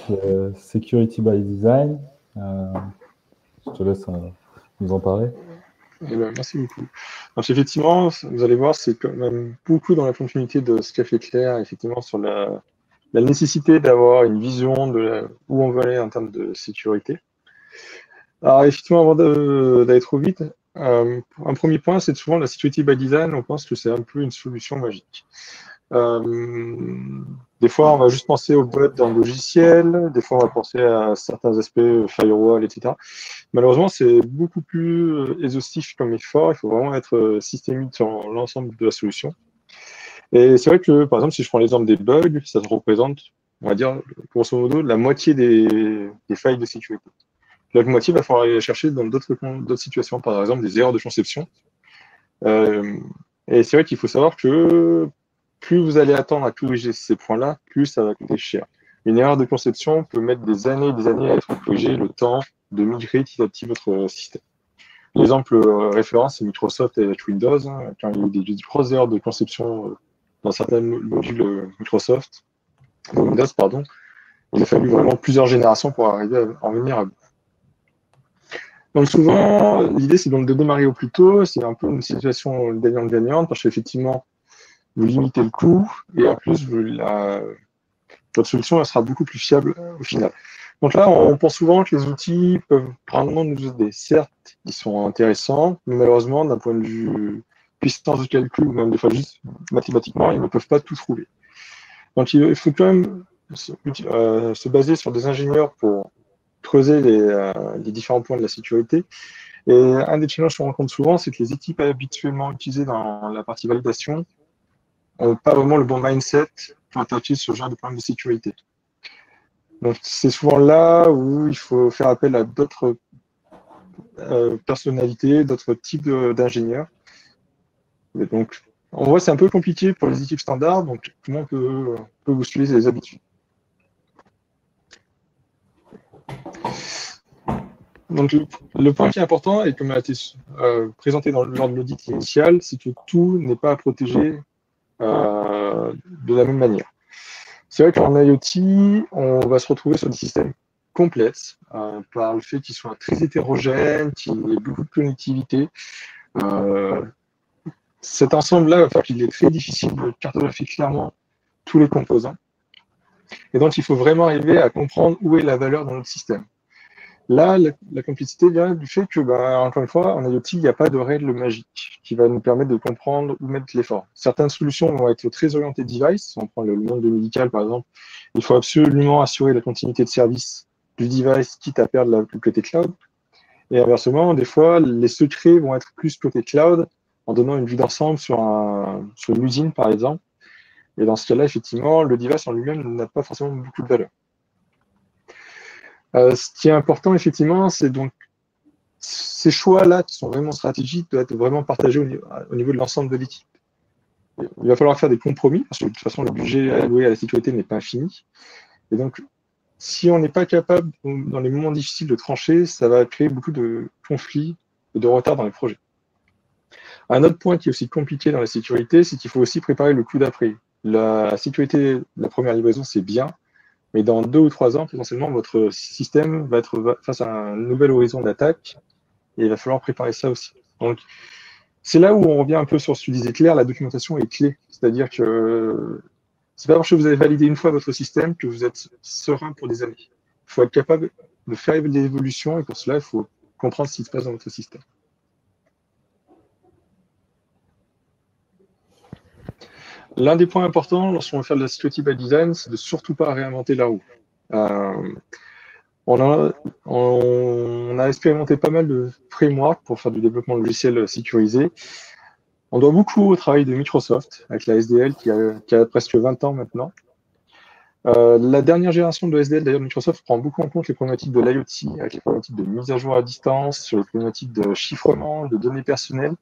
Security by Design. Je te laisse nous en parler. Merci beaucoup. Donc, effectivement, vous allez voir, c'est quand même beaucoup dans la continuité de ce qu'a fait Claire, effectivement, sur la nécessité d'avoir une vision de où on veut aller en termes de sécurité. Alors, effectivement, avant d'aller trop vite, un premier point, c'est souvent la Security by Design, on pense que c'est un peu une solution magique. Des fois, on va juste penser au bug dans le logiciel, des fois, on va penser à certains aspects firewall, etc. Malheureusement, c'est beaucoup plus exhaustif comme effort. Il faut vraiment être systémique sur l'ensemble de la solution. Et c'est vrai que, par exemple, si je prends l'exemple des bugs, ça représente, on va dire, grosso modo, la moitié des failles de sécurité. L'autre moitié, il va falloir aller chercher dans d'autres situations, par exemple des erreurs de conception. Et c'est vrai qu'il faut savoir que plus vous allez attendre à corriger ces points-là, plus ça va coûter cher. Une erreur de conception peut mettre des années et des années à être corrigée, le temps de migrer petit à petit votre système. L'exemple référence, c'est Microsoft avec Windows. Quand il y a eu des grosses erreurs de conception dans certains modules Microsoft, Windows, pardon, il a fallu vraiment plusieurs générations pour arriver à en venir à bout. Donc souvent, l'idée, c'est donc de démarrer au plus tôt. C'est un peu une situation gagnante-gagnante parce qu'effectivement, vous limitez le coût et en plus, votre solution elle sera beaucoup plus fiable au final. Donc là, on pense souvent que les outils peuvent probablement nous aider. Certes, ils sont intéressants, mais malheureusement, d'un point de vue puissance de calcul ou même des fois juste mathématiquement, ils ne peuvent pas tout trouver. Donc il faut quand même se baser sur des ingénieurs pour creuser les différents points de la sécurité. Et un des challenges qu'on rencontre souvent, c'est que les équipes habituellement utilisées dans la partie validation n'ont pas vraiment le bon mindset pour attaquer ce genre de problème de sécurité. Donc c'est souvent là où il faut faire appel à d'autres personnalités, d'autres types d'ingénieurs. Et donc on voit c'est un peu compliqué pour les équipes standards, donc comment on peut bousculer les habitudes. Donc le point qui est important et comme a été présenté lors de l'audit initial, c'est que tout n'est pas à protéger de la même manière. C'est vrai qu'en IoT, on va se retrouver sur des systèmes complexes par le fait qu'ils soient très hétérogènes, qu'il y ait beaucoup de connectivité. Cet ensemble-là va faire qu'il est très difficile de cartographier clairement tous les composants. Et donc, il faut vraiment arriver à comprendre où est la valeur dans notre système. Là, la complexité vient du fait que, encore une fois, en IoT, il n'y a pas de règle magique qui va nous permettre de comprendre où mettre l'effort. Certaines solutions vont être très orientées device. Si on prend le monde médical, par exemple, il faut absolument assurer la continuité de service du device, quitte à perdre le côté cloud. Et inversement, des fois, les secrets vont être plus côté cloud, en donnant une vue d'ensemble sur une usine, par exemple. Et dans ce cas-là, effectivement, le device en lui-même n'a pas forcément beaucoup de valeur. Ce qui est important, effectivement, c'est donc ces choix-là qui sont vraiment stratégiques doivent être vraiment partagés au niveau de l'ensemble de l'équipe. Il va falloir faire des compromis parce que de toute façon, le budget alloué à la sécurité n'est pas infini. Et donc, si on n'est pas capable, dans les moments difficiles, de trancher, ça va créer beaucoup de conflits et de retard dans les projets. Un autre point qui est aussi compliqué dans la sécurité, c'est qu'il faut aussi préparer le coup d'après. La sécurité, la première livraison, c'est bien. Mais dans 2 ou 3 ans, potentiellement, votre système va être face à un nouvel horizon d'attaque et il va falloir préparer ça aussi. Donc, c'est là où on revient un peu sur ce que disait Claire, la documentation est clé. C'est-à-dire que c'est pas parce que vous avez validé une fois votre système que vous êtes serein pour des années. Il faut être capable de faire des évolutions et pour cela, il faut comprendre ce qui se passe dans votre système. L'un des points importants lorsqu'on va faire de la security by design, c'est de surtout pas réinventer la roue. On a expérimenté pas mal de frameworks pour faire du développement logiciel sécurisé. On doit beaucoup au travail de Microsoft, avec la SDL qui a presque 20 ans maintenant. La dernière génération de SDL, d'ailleurs, Microsoft prend beaucoup en compte les problématiques de l'IoT, avec les problématiques de mise à jour à distance, sur les problématiques de chiffrement, de données personnelles.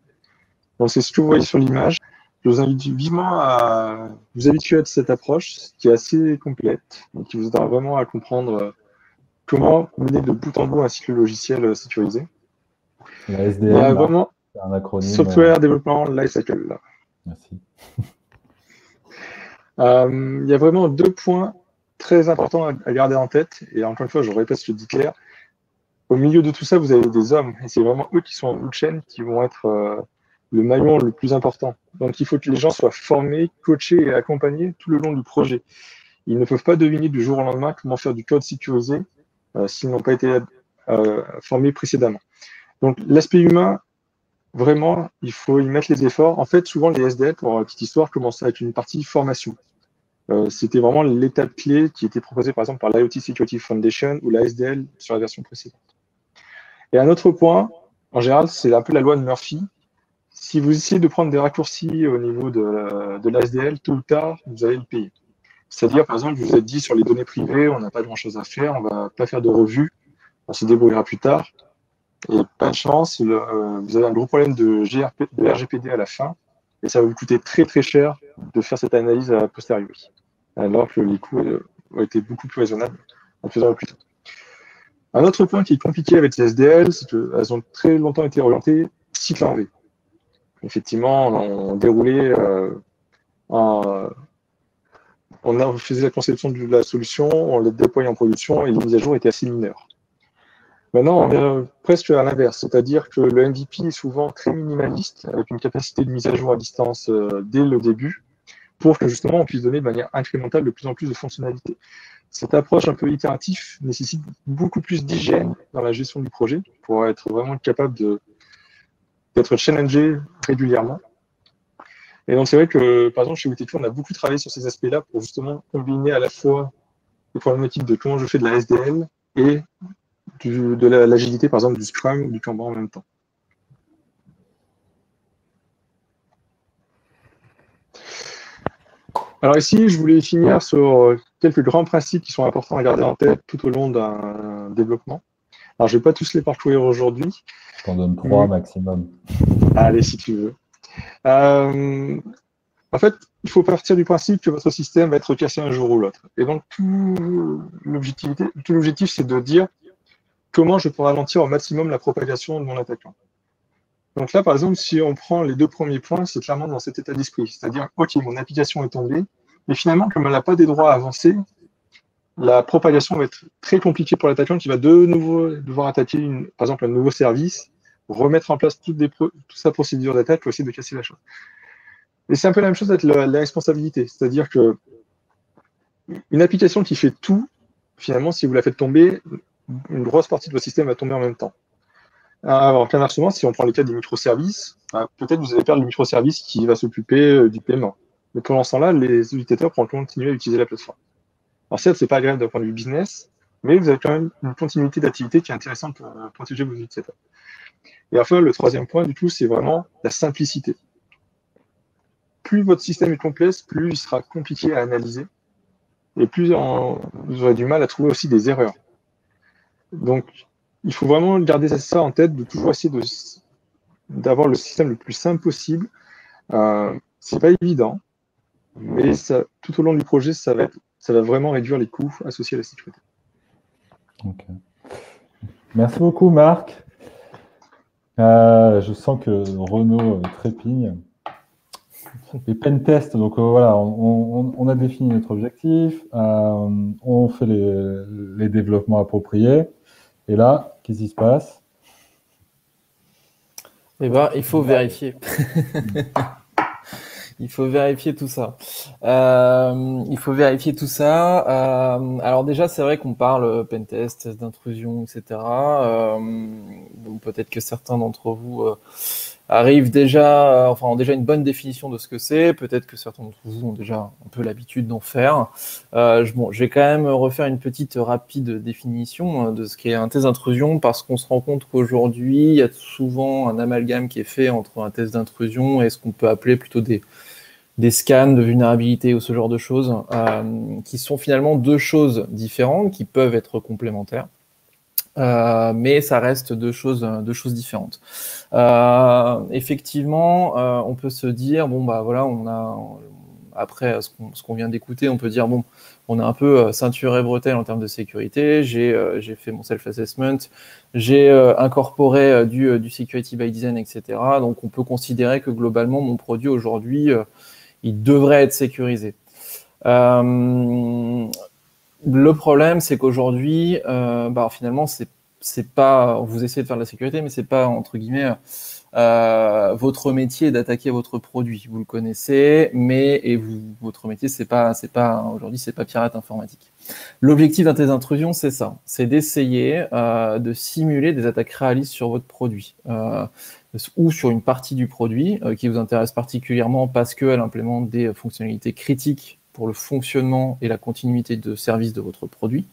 Donc, c'est ce que vous voyez sur l'image. Je vous invite vivement à vous habituer à cette approche, qui est assez complète, et qui vous aidera vraiment à comprendre comment mener de bout en bout un cycle logiciel sécurisé. La Il y SDL, a vraiment c'est un acronyme. Software Development Lifecycle. Merci. Il y a vraiment 2 points très importants à garder en tête. Et encore une fois, je répète ce que dit Claire. Au milieu de tout ça, vous avez des hommes. Et c'est vraiment eux qui sont en bout de chaîne qui vont être le maillon le plus important. Donc, il faut que les gens soient formés, coachés et accompagnés tout le long du projet. Ils ne peuvent pas deviner du jour au lendemain comment faire du code sécurisé s'ils n'ont pas été formés précédemment. Donc, l'aspect humain, vraiment, il faut y mettre les efforts. En fait, souvent, les SDL, pour la petite histoire, commençaient avec une partie formation. C'était vraiment l'étape clé qui était proposée, par exemple, par l'IoT Security Foundation ou la SDL sur la version précédente. Et un autre point, en général, c'est un peu la loi de Murphy. Si vous essayez de prendre des raccourcis au niveau de la SDL, tôt ou tard, vous allez le payer. C'est-à-dire, par exemple, vous vous êtes dit sur les données privées, on n'a pas grand-chose à faire, on ne va pas faire de revue, on se débrouillera plus tard. Et pas de chance, vous avez un gros problème de RGPD à la fin, et ça va vous coûter très très cher de faire cette analyse a posteriori, alors que les coûts ont été beaucoup plus raisonnables en faisant le plus tôt. Un autre point qui est compliqué avec les SDL, c'est qu'elles ont très longtemps été orientées cycle en V. Effectivement, on déroulait, on faisait la conception de la solution, on la déployait en production et les mises à jour étaient assez mineures. Maintenant, on est presque à l'inverse, c'est-à-dire que le MVP est souvent très minimaliste, avec une capacité de mise à jour à distance dès le début, pour que justement on puisse donner de manière incrémentale de plus en plus de fonctionnalités. Cette approche un peu itérative nécessite beaucoup plus d'hygiène dans la gestion du projet pour être vraiment capable d'être challengé régulièrement. Et donc c'est vrai que, par exemple, chez WTQ, on a beaucoup travaillé sur ces aspects-là pour justement combiner à la fois les problématiques de comment je fais de la SDL et de l'agilité, par exemple, du Scrum ou du Kanban en même temps. Alors ici, je voulais finir sur quelques grands principes qui sont importants à garder en tête tout au long d'un développement. Alors, je ne vais pas tous les parcourir aujourd'hui. Je t'en donne 3 maximum. Allez, si tu veux. En fait, il faut partir du principe que votre système va être cassé un jour ou l'autre. Et donc, tout l'objectif, c'est de dire comment je peux ralentir au maximum la propagation de mon attaquant. Donc là, par exemple, si on prend les 2 premiers points, c'est clairement dans cet état d'esprit. C'est-à-dire, OK, mon application est tombée, mais finalement, comme elle n'a pas des droits à avancer, la propagation va être très compliquée pour l'attaquant qui va de nouveau devoir attaquer, par exemple, un nouveau service, remettre en place toute sa procédure d'attaque pour essayer de casser la chose. Et c'est un peu la même chose avec la responsabilité. C'est-à-dire que une application qui fait tout, finalement, si vous la faites tomber, une grosse partie de votre système va tomber en même temps. Alors, inversement, si on prend le cas des microservices, peut-être vous allez perdre le microservice qui va s'occuper du paiement. Mais pour l'instant-là, les utilisateurs pourront continuer à utiliser la plateforme. Alors certes, ce n'est pas agréable d'un point de vue business, mais vous avez quand même une continuité d'activité qui est intéressante pour protéger vos utilisateurs. Et enfin, le 3e point, du coup, c'est vraiment la simplicité. Plus votre système est complexe, plus il sera compliqué à analyser, et plus vous aurez du mal à trouver aussi des erreurs. Donc, il faut vraiment garder ça en tête, de toujours essayer d'avoir le système le plus simple possible. C'est pas évident, mais ça, tout au long du projet, ça va vraiment réduire les coûts associés à la sécurité. Okay. Merci beaucoup, Marc. Je sens que Renaud trépigne. Les pentests, donc voilà, on a défini notre objectif, on fait les développements appropriés. Et là, qu'est-ce qui se passe? Eh ben, il faut vérifier. Il faut vérifier tout ça. Alors déjà, c'est vrai qu'on parle pentest, test d'intrusion, etc. Donc peut-être que certains d'entre vous arrivent déjà, ont déjà une bonne définition de ce que c'est. Peut-être que certains d'entre vous ont déjà un peu l'habitude d'en faire. Je vais quand même refaire une petite rapide définition de ce qu'est un test d'intrusion, parce qu'on se rend compte qu'aujourd'hui, il y a souvent un amalgame qui est fait entre un test d'intrusion et ce qu'on peut appeler plutôt des scans de vulnérabilité ou ce genre de choses, qui sont finalement deux choses différentes, qui peuvent être complémentaires. Mais ça reste deux choses différentes. Effectivement, on peut se dire, bon bah voilà, après ce qu'on vient d'écouter, on peut dire, bon, on est un peu ceinture et bretelle en termes de sécurité, j'ai fait mon self-assessment, j'ai incorporé du security by design, etc. Donc on peut considérer que globalement, mon produit aujourd'hui, il devrait être sécurisé. Le problème, c'est qu'aujourd'hui, finalement, c'est pas, vous essayez de faire de la sécurité, mais c'est pas, entre guillemets, votre métier d'attaquer votre produit. Vous le connaissez, votre métier, aujourd'hui, c'est pas pirate informatique. L'objectif d'un test d'intrusion, c'est ça. C'est d'essayer de simuler des attaques réalistes sur votre produit, ou sur une partie du produit qui vous intéresse particulièrement parce qu'elle implémente des fonctionnalités critiques pour le fonctionnement et la continuité de service de votre produit.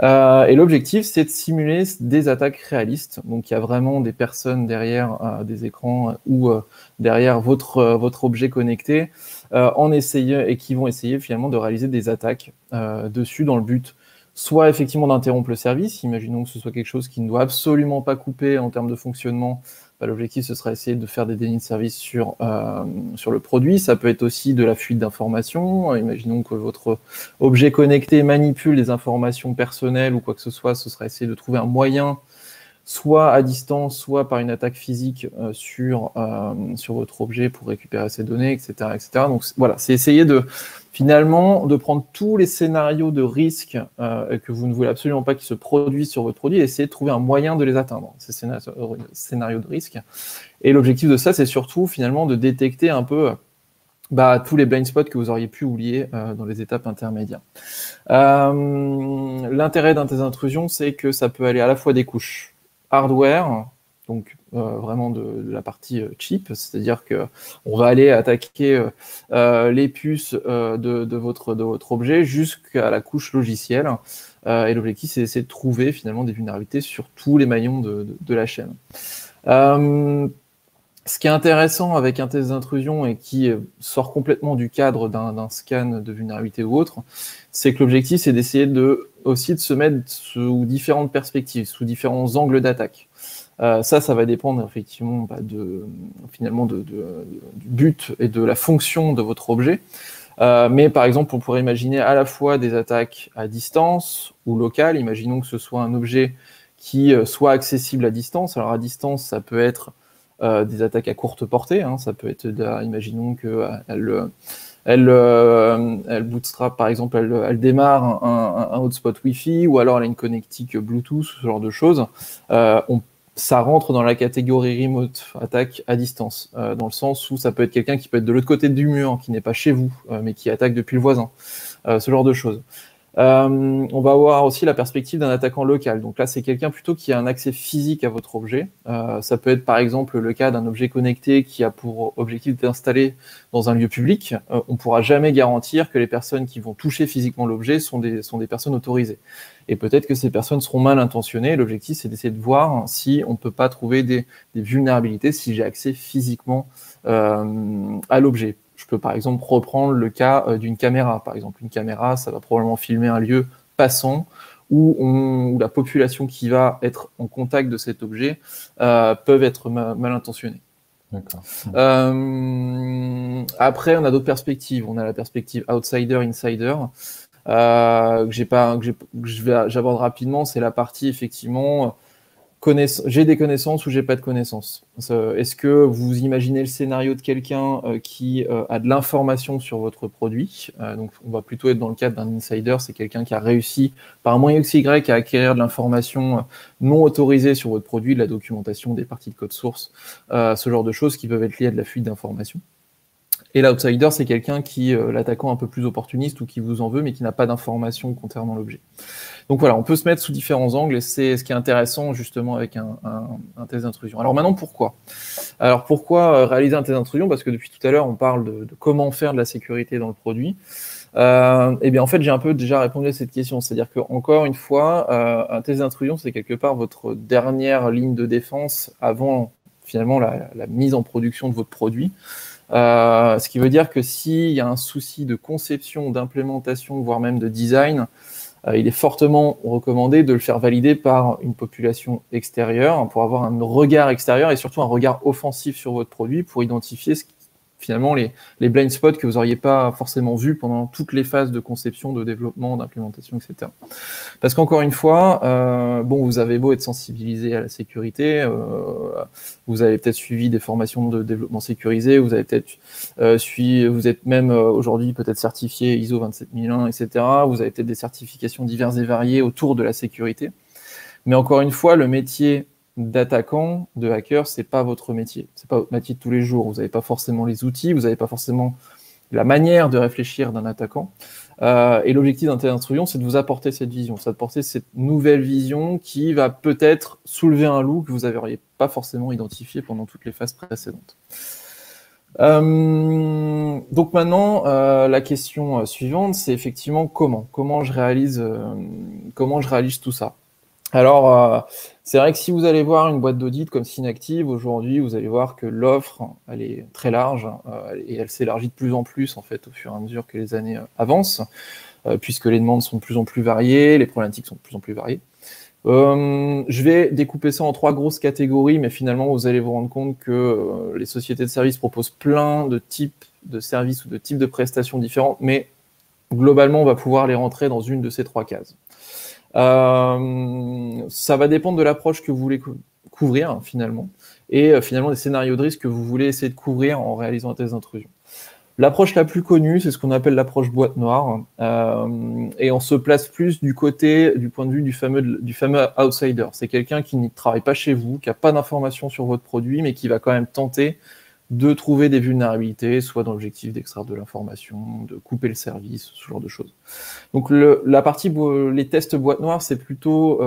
Et l'objectif, c'est de simuler des attaques réalistes. Donc, il y a vraiment des personnes derrière des écrans ou derrière votre objet connecté et qui vont essayer finalement de réaliser des attaques dessus dans le but soit effectivement d'interrompre le service. Imaginons que ce soit quelque chose qui ne doit absolument pas couper en termes de fonctionnement. L'objectif, ce sera essayer de faire des dénis de service sur le produit. Ça peut être aussi de la fuite d'informations. Imaginons que votre objet connecté manipule des informations personnelles ou quoi que ce soit. Ce sera essayer de trouver un moyen, soit à distance, soit par une attaque physique sur votre objet pour récupérer ces données, etc., etc. Donc voilà, c'est essayer finalement de prendre tous les scénarios de risque que vous ne voulez absolument pas qu'ils se produisent sur votre produit et essayer de trouver un moyen de les atteindre, ces scénarios de risque. Et l'objectif de ça, c'est surtout finalement de détecter un peu tous les blind spots que vous auriez pu oublier dans les étapes intermédiaires. L'intérêt d'un test d'intrusion, c'est que ça peut aller à la fois des couches hardware, donc vraiment de la partie chip, c'est-à-dire que on va aller attaquer les puces de votre objet jusqu'à la couche logicielle, et l'objectif, c'est d'essayer de trouver finalement des vulnérabilités sur tous les maillons de la chaîne. Ce qui est intéressant avec un test d'intrusion et qui sort complètement du cadre d'un scan de vulnérabilité ou autre, c'est que l'objectif, c'est d'essayer aussi de se mettre sous différentes perspectives, sous différents angles d'attaque. Ça va dépendre effectivement du but et de la fonction de votre objet. Mais par exemple, on pourrait imaginer à la fois des attaques à distance ou locales. Imaginons que ce soit un objet qui soit accessible à distance. Alors à distance, ça peut être des attaques à courte portée. Ça peut être, imaginons qu'elle bootstrap, par exemple, elle démarre un hotspot Wi-Fi, ou alors elle a une connectique Bluetooth, ce genre de choses. Ça rentre dans la catégorie remote attaque à distance, dans le sens où ça peut être quelqu'un qui peut être de l'autre côté du mur, qui n'est pas chez vous, mais qui attaque depuis le voisin, ce genre de choses. On va avoir aussi la perspective d'un attaquant local. Donc là, c'est quelqu'un plutôt qui a un accès physique à votre objet. Ça peut être par exemple le cas d'un objet connecté qui a pour objectif d'être installé dans un lieu public. On ne pourra jamais garantir que les personnes qui vont toucher physiquement l'objet sont des personnes autorisées. Et peut-être que ces personnes seront mal intentionnées. L'objectif, c'est d'essayer de voir si on ne peut pas trouver des vulnérabilités si j'ai accès physiquement à l'objet. Je peux par exemple reprendre le cas d'une caméra. Par exemple, une caméra, ça va probablement filmer un lieu passant où la population qui va être en contact de cet objet peuvent être mal intentionnés. D'accord. Après, on a d'autres perspectives. On a la perspective outsider-insider. J'aborde rapidement. C'est la partie effectivement j'ai des connaissances ou j'ai pas de connaissances. Est-ce que vous imaginez le scénario de quelqu'un qui a de l'information sur votre produit, donc on va plutôt être dans le cadre d'un insider, c'est quelqu'un qui a réussi par un moyen X, Y à acquérir de l'information non autorisée sur votre produit, de la documentation, des parties de code source, ce genre de choses qui peuvent être liées à de la fuite d'informations. Et l'outsider, c'est quelqu'un qui, l'attaquant un peu plus opportuniste ou qui vous en veut, mais qui n'a pas d'informations concernant l'objet. Donc voilà, on peut se mettre sous différents angles et c'est ce qui est intéressant justement avec un test d'intrusion. Alors maintenant, pourquoi ? Alors pourquoi réaliser un test d'intrusion ? Parce que depuis tout à l'heure, on parle de comment faire de la sécurité dans le produit. Eh bien en fait, j'ai un peu déjà répondu à cette question. C'est-à-dire que encore une fois, un test d'intrusion, c'est quelque part votre dernière ligne de défense avant finalement la mise en production de votre produit. Ce qui veut dire que s'il y a un souci de conception, d'implémentation, voire même de design, il est fortement recommandé de le faire valider par une population extérieure pour avoir un regard extérieur et surtout un regard offensif sur votre produit pour identifier finalement les blind spots que vous n'auriez pas forcément vus pendant toutes les phases de conception, de développement, d'implémentation, etc. Parce qu'encore une fois, vous avez beau être sensibilisé à la sécurité, vous avez peut-être suivi des formations de développement sécurisé, vous avez peut-être vous êtes même aujourd'hui peut-être certifié ISO 27001, etc. Vous avez peut-être des certifications diverses et variées autour de la sécurité. Mais encore une fois, le métier d'attaquant, de hacker, c'est pas votre métier. C'est pas votre métier de tous les jours. Vous n'avez pas forcément les outils, vous n'avez pas forcément la manière de réfléchir d'un attaquant. Et l'objectif d'un test d'intrusion, c'est de vous apporter cette vision, c'est d'apporter cette nouvelle vision qui va peut-être soulever un loup que vous n'auriez pas forcément identifié pendant toutes les phases précédentes. Donc maintenant, la question suivante, c'est effectivement comment je réalise tout ça. Alors, c'est vrai que si vous allez voir une boîte d'audit comme Synactive, aujourd'hui, vous allez voir que l'offre, elle est très large et elle s'élargit de plus en plus en fait au fur et à mesure que les années avancent, puisque les demandes sont de plus en plus variées, les problématiques sont de plus en plus variées. Je vais découper ça en 3 grosses catégories, mais finalement, vous allez vous rendre compte que les sociétés de services proposent plein de types de services ou de types de prestations différentes, mais globalement, on va pouvoir les rentrer dans une de ces 3 cases. Ça va dépendre de l'approche que vous voulez couvrir finalement et finalement des scénarios de risque que vous voulez essayer de couvrir en réalisant un test d'intrusion. L'approche la plus connue, c'est ce qu'on appelle l'approche boîte noire et on se place plus du point de vue du fameux outsider. C'est quelqu'un qui ne travaille pas chez vous, qui n'a pas d'informations sur votre produit, mais qui va quand même tenter de trouver des vulnérabilités, soit dans l'objectif d'extraire de l'information, de couper le service, ce genre de choses. Donc les tests boîte noire, c'est plutôt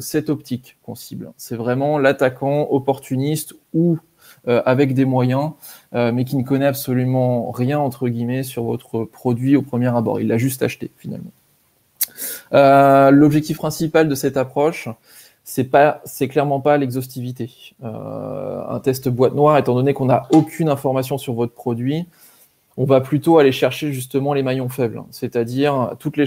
cette optique qu'on cible. C'est vraiment l'attaquant opportuniste ou avec des moyens, mais qui ne connaît absolument rien, entre guillemets, sur votre produit au premier abord. Il l'a juste acheté, finalement. L'objectif principal de cette approche, c'est clairement pas l'exhaustivité. Un test boîte noire, étant donné qu'on n'a aucune information sur votre produit, on va plutôt aller chercher justement les maillons faibles, c'est-à-dire toutes les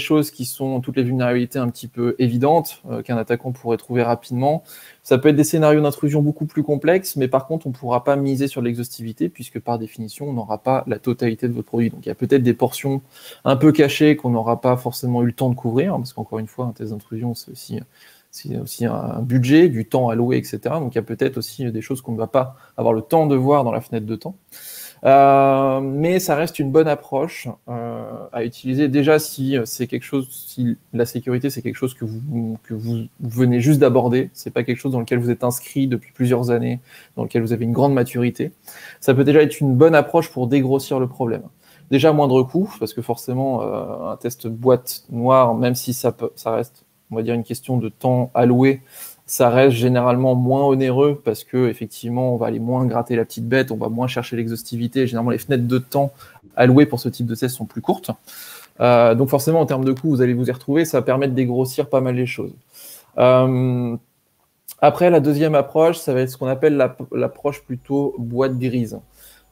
vulnérabilités un petit peu évidentes qu'un attaquant pourrait trouver rapidement. Ça peut être des scénarios d'intrusion beaucoup plus complexes, mais par contre, on ne pourra pas miser sur l'exhaustivité puisque par définition, on n'aura pas la totalité de votre produit. Donc, il y a peut-être des portions un peu cachées qu'on n'aura pas forcément eu le temps de couvrir, parce qu'encore une fois, un test d'intrusion, c'est aussi un budget, du temps alloué, etc. Donc, il y a peut-être aussi des choses qu'on ne va pas avoir le temps de voir dans la fenêtre de temps. Mais ça reste une bonne approche à utiliser. Déjà, si la sécurité c'est quelque chose que vous venez juste d'aborder, c'est pas quelque chose dans lequel vous êtes inscrit depuis plusieurs années, dans lequel vous avez une grande maturité, ça peut déjà être une bonne approche pour dégrossir le problème. Déjà moindre coût, parce que forcément un test boîte noire, même si ça reste, on va dire, une question de temps alloué, ça reste généralement moins onéreux parce que effectivement on va aller moins gratter la petite bête, on va moins chercher l'exhaustivité. Généralement les fenêtres de temps allouées pour ce type de test sont plus courtes. Donc forcément en termes de coût vous allez vous y retrouver, ça permet de dégrossir pas mal les choses. Après la deuxième approche, ça va être ce qu'on appelle l'approche plutôt boîte grise.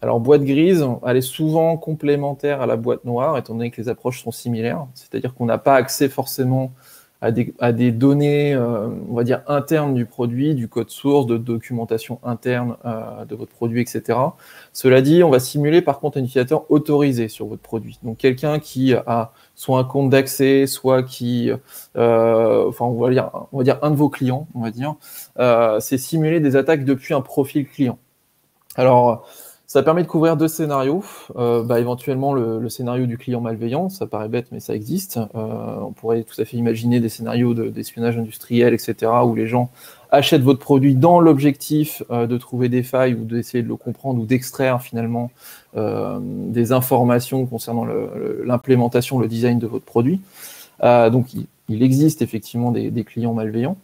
Alors boîte grise, elle est souvent complémentaire à la boîte noire étant donné que les approches sont similaires, c'est-à-dire qu'on n'a pas accès forcément à des données, on va dire, internes du produit, du code source, de documentation interne de votre produit, etc. Cela dit, on va simuler par contre un utilisateur autorisé sur votre produit. Donc quelqu'un qui a soit un compte d'accès, soit on va dire un de vos clients, on va dire, c'est simuler des attaques depuis un profil client. Alors, ça permet de couvrir 2 scénarios. Éventuellement, le scénario du client malveillant, ça paraît bête, mais ça existe. On pourrait tout à fait imaginer des scénarios d'espionnage industriel, etc., où les gens achète votre produit dans l'objectif de trouver des failles ou d'essayer de le comprendre ou d'extraire finalement des informations concernant l'implémentation, le design de votre produit. Donc, il existe effectivement des clients malveillants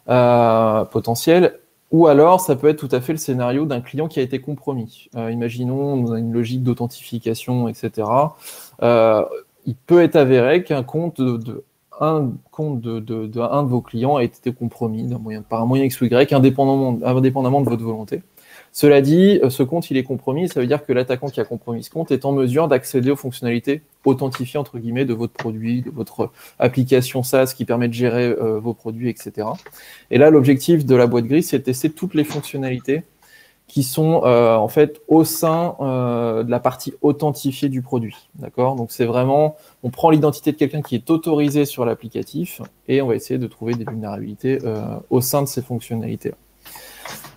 potentiels. Ou alors, ça peut être tout à fait le scénario d'un client qui a été compromis. Imaginons, on a une logique d'authentification, etc. Il peut être avéré qu'un compte un de vos clients a été compromis par un moyen X ou Y, indépendamment de votre volonté. Cela dit, ce compte, il est compromis, ça veut dire que l'attaquant qui a compromis ce compte est en mesure d'accéder aux fonctionnalités authentifiées, entre guillemets, de votre produit, de votre application SaaS qui permet de gérer vos produits, etc. Et là, l'objectif de la boîte grise, c'est de tester toutes les fonctionnalités qui sont en fait au sein de la partie authentifiée du produit. D'accord ? Donc c'est vraiment, on prend l'identité de quelqu'un qui est autorisé sur l'applicatif et on va essayer de trouver des vulnérabilités au sein de ces fonctionnalités-là.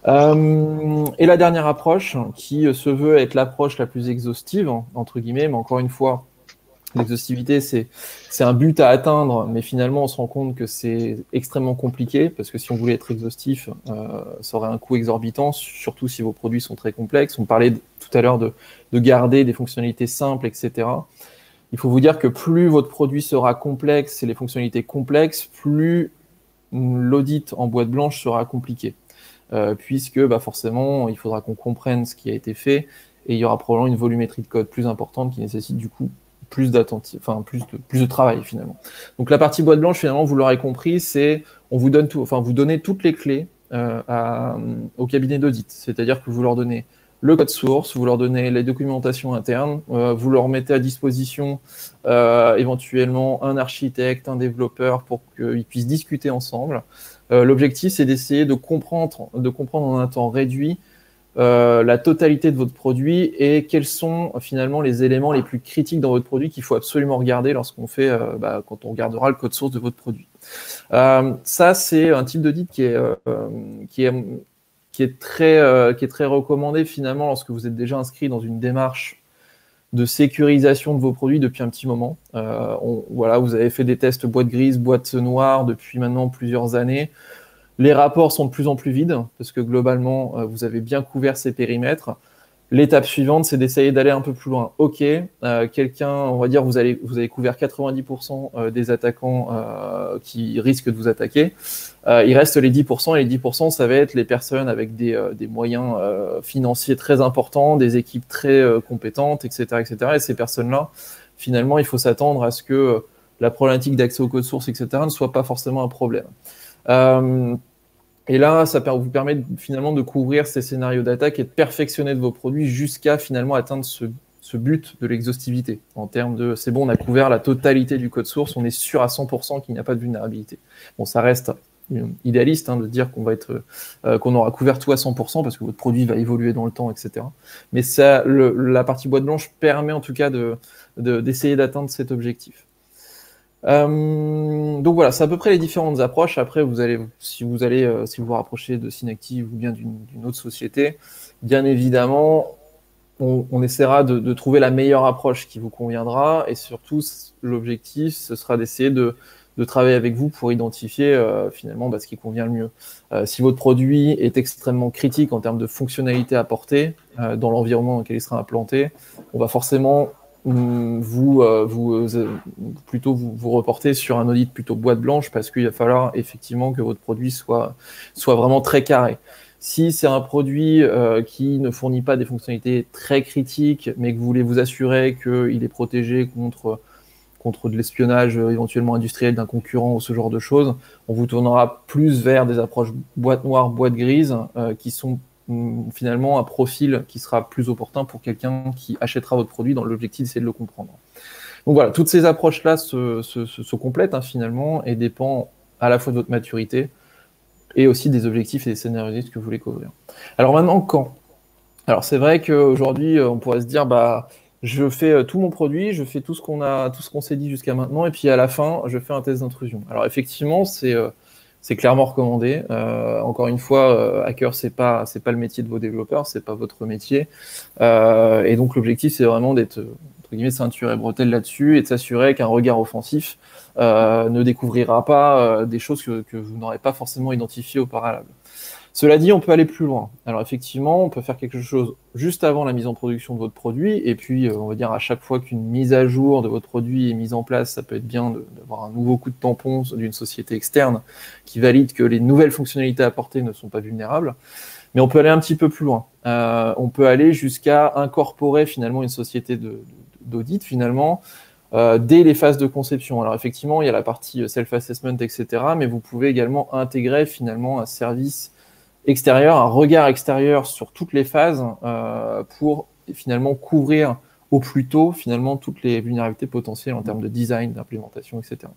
Et la dernière approche, qui se veut être l'approche la plus exhaustive, entre guillemets, mais encore une fois, l'exhaustivité, c'est un but à atteindre, mais finalement, on se rend compte que c'est extrêmement compliqué, parce que si on voulait être exhaustif, ça aurait un coût exorbitant, surtout si vos produits sont très complexes. On parlait tout à l'heure de garder des fonctionnalités simples, etc. Il faut vous dire que plus votre produit sera complexe et les fonctionnalités complexes, plus l'audit en boîte blanche sera compliqué. Puisque forcément, il faudra qu'on comprenne ce qui a été fait et il y aura probablement une volumétrie de code plus importante qui nécessite du coup plus de travail finalement. Donc la partie boîte blanche, finalement, vous l'aurez compris, c'est on vous donne vous donnez toutes les clés au cabinet d'audit. C'est-à-dire que vous leur donnez le code source, vous leur donnez les documentations internes, vous leur mettez à disposition éventuellement un architecte, un développeur pour qu'ils puissent discuter ensemble. L'objectif, c'est d'essayer de comprendre en un temps réduit la totalité de votre produit et quels sont finalement les éléments les plus critiques dans votre produit qu'il faut absolument regarder lorsqu'on fait, quand on regardera le code source de votre produit. Ça, c'est un type d'audit qui est très recommandé finalement lorsque vous êtes déjà inscrit dans une démarche de sécurisation de vos produits depuis un petit moment. Vous avez fait des tests boîte grise, boîte noire depuis maintenant plusieurs années. Les rapports sont de plus en plus vides parce que globalement, vous avez bien couvert ces périmètres. L'étape suivante, c'est d'essayer d'aller un peu plus loin. Ok, on va dire, vous avez couvert 90% des attaquants qui risquent de vous attaquer. Il reste les 10%, et les 10%, ça va être les personnes avec des moyens financiers très importants, des équipes très compétentes, etc., etc. Et ces personnes-là, finalement, il faut s'attendre à ce que la problématique d'accès au code source, etc., ne soit pas forcément un problème. Et là, ça vous permet finalement de couvrir ces scénarios d'attaque et de perfectionner de vos produits jusqu'à finalement atteindre ce but de l'exhaustivité. En termes de, c'est bon, on a couvert la totalité du code source, on est sûr à 100% qu'il n'y a pas de vulnérabilité. Bon, ça reste idéaliste de dire qu'on aura couvert tout à 100% parce que votre produit va évoluer dans le temps, etc. Mais ça, la partie boîte blanche permet en tout cas d'essayer d'atteindre cet objectif. Donc voilà, c'est à peu près les différentes approches. Après, si vous vous rapprochez de Synactive ou bien d'une autre société, bien évidemment, on essaiera de trouver la meilleure approche qui vous conviendra, et surtout, l'objectif, ce sera d'essayer de travailler avec vous pour identifier finalement ce qui convient le mieux. Si votre produit est extrêmement critique en termes de fonctionnalités apportées dans l'environnement dans lequel il sera implanté, on va forcément vous reporter sur un audit plutôt boîte blanche, parce qu'il va falloir effectivement que votre produit soit vraiment très carré. Si c'est un produit qui ne fournit pas des fonctionnalités très critiques, mais que vous voulez vous assurer qu'il est protégé contre de l'espionnage éventuellement industriel d'un concurrent ou ce genre de choses, on vous tournera plus vers des approches boîte noire, boîte grise, qui sont finalement un profil qui sera plus opportun pour quelqu'un qui achètera votre produit dans l'objectif d'essayer de le comprendre. Donc voilà, toutes ces approches-là se complètent finalement, et dépendent à la fois de votre maturité et aussi des objectifs et des scénarios que vous voulez couvrir. Alors maintenant, quand ? Alors c'est vrai qu'aujourd'hui, on pourrait se dire, je fais tout mon produit, je fais tout ce qu'on s'est dit jusqu'à maintenant, et puis à la fin, je fais un test d'intrusion. Alors effectivement, c'est clairement recommandé. Encore une fois, hacker, c'est pas le métier de vos développeurs, c'est pas votre métier. Et donc l'objectif, c'est vraiment d'être entre guillemets ceinture et bretelle là-dessus, et de s'assurer qu'un regard offensif ne découvrira pas des choses que vous n'aurez pas forcément identifiées au préalable. Cela dit, on peut aller plus loin. Alors effectivement, on peut faire quelque chose juste avant la mise en production de votre produit, et puis on va dire à chaque fois qu'une mise à jour de votre produit est mise en place, ça peut être bien d'avoir un nouveau coup de tampon d'une société externe qui valide que les nouvelles fonctionnalités apportées ne sont pas vulnérables. Mais on peut aller un petit peu plus loin. On peut aller jusqu'à incorporer finalement une société d'audit finalement dès les phases de conception. Alors effectivement, il y a la partie self-assessment, etc., mais vous pouvez également intégrer finalement un service extérieur, un regard extérieur sur toutes les phases pour finalement couvrir au plus tôt finalement toutes les vulnérabilités potentielles en termes de design, d'implémentation, etc.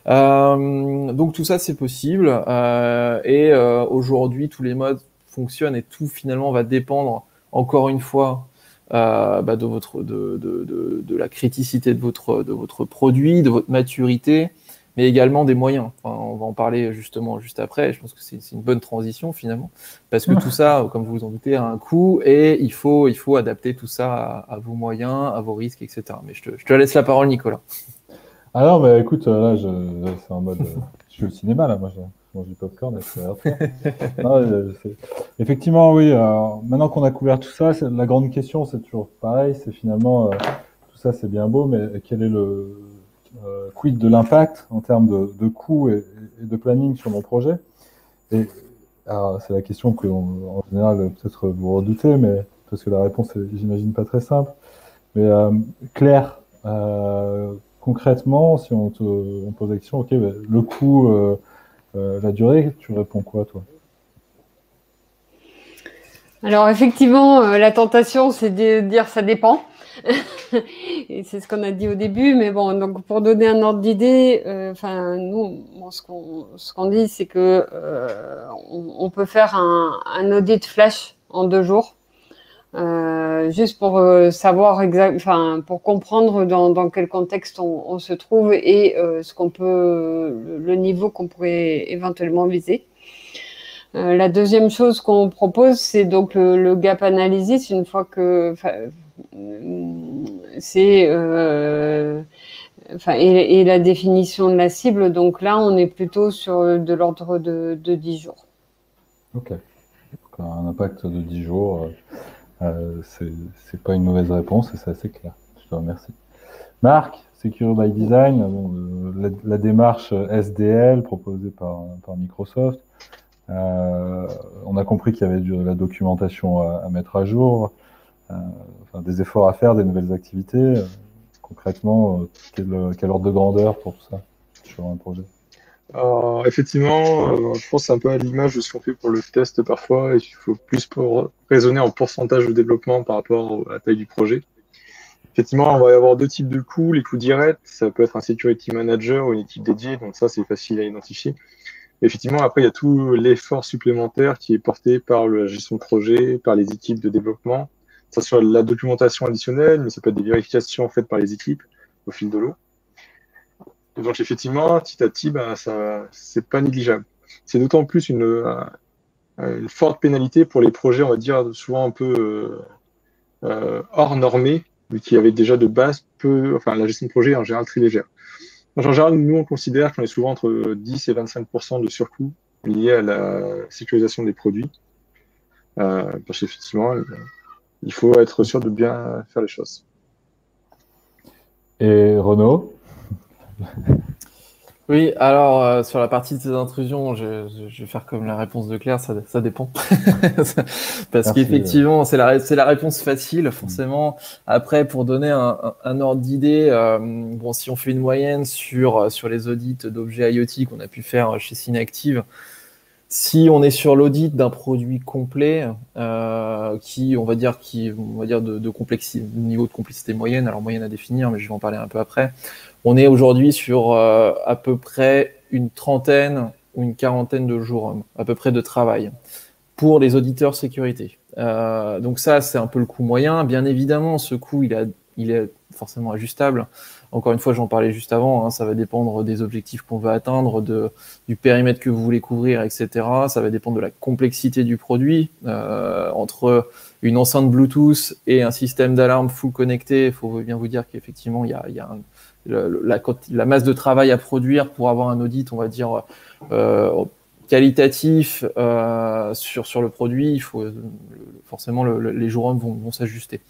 Donc tout ça c'est possible et aujourd'hui tous les modes fonctionnent et tout finalement va dépendre encore une fois de la criticité de votre produit, de votre maturité, mais également des moyens. Enfin, on va en parler justement juste après. Je pense que c'est une bonne transition finalement, parce que tout ça, comme vous vous en doutez, a un coût et il faut adapter tout ça à vos moyens, à vos risques, etc. Mais je te laisse la parole, Nicolas. Alors, bah, écoute, là, c'est en mode. Je suis au cinéma, là, moi, je mange du popcorn. Effectivement, oui. Maintenant qu'on a couvert tout ça, la grande question, c'est toujours pareil. C'est finalement, tout ça, c'est bien beau, mais quel est le quid de l'impact en termes de coûts et de planning sur mon projet? Et alors, c'est la question que, en général, peut-être vous redoutez, mais parce que la réponse est, j'imagine, pas très simple. Mais Claire, concrètement, si on pose la question, ok, le coût, la durée, tu réponds quoi, toi? Alors effectivement, la tentation, c'est de dire ça dépend. Et c'est ce qu'on a dit au début, mais bon, donc pour donner un ordre d'idée, nous, bon, ce qu'on dit, c'est que on peut faire un audit flash en 2 jours. Juste pour savoir pour comprendre dans quel contexte on se trouve et le niveau qu'on pourrait éventuellement viser. La deuxième chose qu'on propose, c'est donc le gap analysis. Une fois que et la définition de la cible. Donc là, on est plutôt sur de l'ordre de 10 jours. Ok. Donc, un impact de 10 jours. C'est pas une mauvaise réponse et c'est assez clair. Je te remercie. Marc, Secure by Design, la démarche SDL proposée par Microsoft. On a compris qu'il y avait de la documentation à mettre à jour, des efforts à faire, des nouvelles activités. Concrètement, quel ordre de grandeur pour tout ça sur un projet? Alors, effectivement, je pense que c'est un peu à l'image de ce qu'on fait pour le test parfois, et qu'il faut plus raisonner en pourcentage de développement par rapport à la taille du projet. Effectivement, on va y avoir 2 types de coûts. Les coûts directs, ça peut être un security manager ou une équipe dédiée, donc ça, c'est facile à identifier. Effectivement, après, il y a tout l'effort supplémentaire qui est porté par la gestion de projet, par les équipes de développement. Ça soit la documentation additionnelle, mais ça peut être des vérifications faites par les équipes au fil de l'eau. Et donc, effectivement, petit à petit, c'est pas négligeable. C'est d'autant plus une forte pénalité pour les projets, on va dire, souvent un peu hors normés, mais qui avaient déjà de base la gestion de projet est en général très légère. En général, nous, on considère qu'on est souvent entre 10 et 25% de surcoût lié à la sécurisation des produits. Parce qu'effectivement, il faut être sûr de bien faire les choses. Et Renaud? Oui, alors sur la partie de ces intrusions, je vais faire comme la réponse de Claire, ça dépend. Parce qu'effectivement, c'est la réponse facile, forcément. Après, pour donner un ordre d'idée, si on fait une moyenne sur les audits d'objets IoT qu'on a pu faire chez Synactive, si on est sur l'audit d'un produit complet, qui on va dire de complexité, niveau de complexité moyenne, alors moyenne à définir, mais je vais en parler un peu après. On est aujourd'hui sur à peu près une trentaine ou une quarantaine de jours à peu près de travail pour les auditeurs sécurité. Donc ça, c'est un peu le coût moyen. Bien évidemment, ce coût, il est forcément ajustable. Encore une fois, j'en parlais juste avant, ça va dépendre des objectifs qu'on veut atteindre, du périmètre que vous voulez couvrir, etc. Ça va dépendre de la complexité du produit. Entre une enceinte Bluetooth et un système d'alarme full connecté, il faut bien vous dire qu'effectivement, il y a la masse de travail à produire pour avoir un audit, on va dire, qualitatif sur le produit, il faut forcément les jours hommes vont s'ajuster.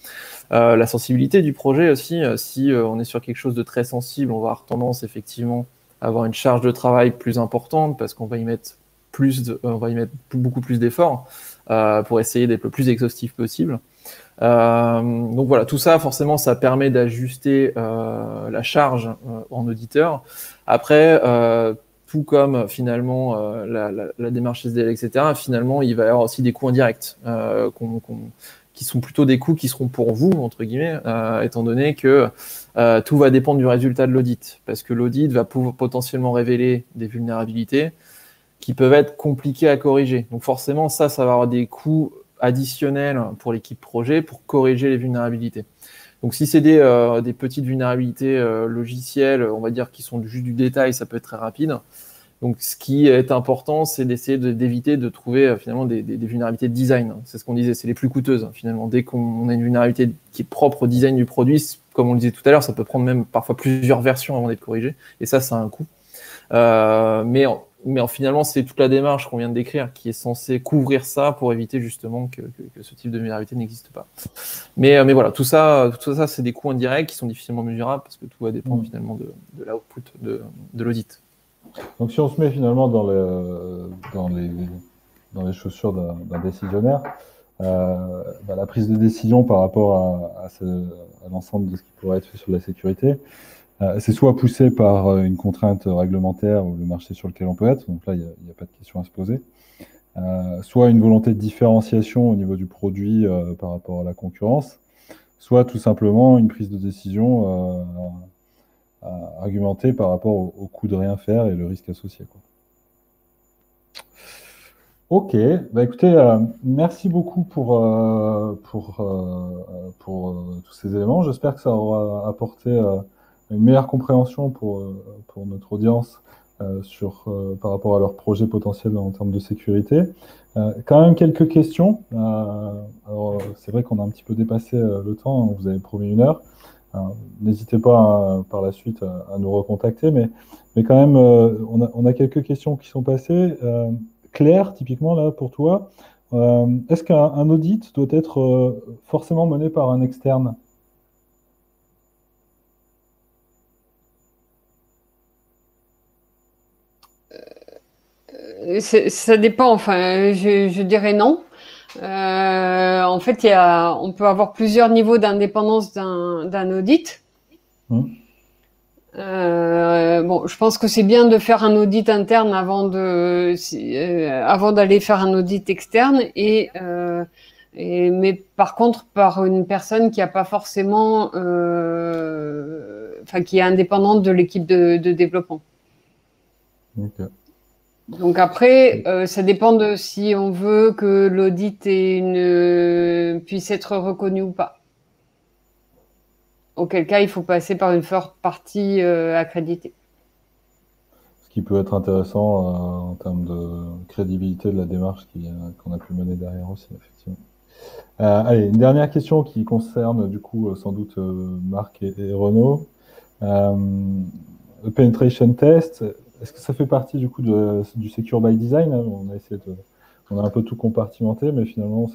La sensibilité du projet aussi, si on est sur quelque chose de très sensible, on va avoir tendance effectivement à avoir une charge de travail plus importante parce qu'on va y mettre beaucoup plus d'efforts pour essayer d'être le plus exhaustif possible. Donc voilà, tout ça forcément ça permet d'ajuster la charge en auditeur. Après, tout comme finalement la démarche SDL, etc., finalement il va y avoir aussi des coûts indirects qui sont plutôt des coûts qui seront pour vous, entre guillemets, étant donné que tout va dépendre du résultat de l'audit, parce que l'audit va pouvoir potentiellement révéler des vulnérabilités qui peuvent être compliquées à corriger. Donc forcément, ça va avoir des coûts additionnels pour l'équipe projet pour corriger les vulnérabilités. Donc si c'est des petites vulnérabilités logicielles, on va dire qui sont juste du détail, ça peut être très rapide. Donc ce qui est important, c'est d'essayer d'éviter de trouver finalement des vulnérabilités de design. C'est ce qu'on disait, c'est les plus coûteuses finalement. Dès qu'on a une vulnérabilité qui est propre au design du produit, comme on le disait tout à l'heure, ça peut prendre même parfois plusieurs versions avant d'être corrigé. Et ça a un coût. Mais finalement, c'est toute la démarche qu'on vient de décrire qui est censée couvrir ça pour éviter justement que ce type de vulnérabilité n'existe pas. Mais voilà, tout ça, c'est des coûts indirects qui sont difficilement mesurables parce que tout va dépendre finalement de l'output de l'audit. Donc si on se met finalement dans les chaussures d'un décisionnaire, la prise de décision par rapport à l'ensemble de ce qui pourrait être fait sur la sécurité, c'est soit poussé par une contrainte réglementaire ou le marché sur lequel on peut être, donc là il n'y a pas de question à se poser, soit une volonté de différenciation au niveau du produit par rapport à la concurrence, soit tout simplement une prise de décision argumentée par rapport au coût de rien faire et le risque associé, quoi. Ok, écoutez, merci beaucoup pour tous ces éléments. J'espère que ça aura apporté une meilleure compréhension pour notre audience par rapport à leurs projets potentiels en termes de sécurité. Quand même quelques questions. Alors, c'est vrai qu'on a un petit peu dépassé le temps, hein, vous avez promis 1 heure. N'hésitez pas par la suite à nous recontacter, mais quand même, on a quelques questions qui sont passées. Claire, typiquement, là, pour toi, est-ce qu'un audit doit être forcément mené par un externe ? Ça dépend, enfin, je dirais non. En fait, on peut avoir plusieurs niveaux d'indépendance d'un audit. Je pense que c'est bien de faire un audit interne avant d'aller faire un audit externe, mais par contre par une personne qui a pas forcément, qui est indépendante de l'équipe de développement. Okay. Donc après, ça dépend de si on veut que l'audit puisse être reconnu ou pas. Auquel cas, il faut passer par une forte partie accréditée. Ce qui peut être intéressant en termes de crédibilité de la démarche qu'on a pu mener derrière aussi, effectivement. Allez, une dernière question qui concerne du coup sans doute Marc et Renaud. Le penetration test, est-ce que ça fait partie du coup du Secure by Design, hein? On a un peu tout compartimenté, mais finalement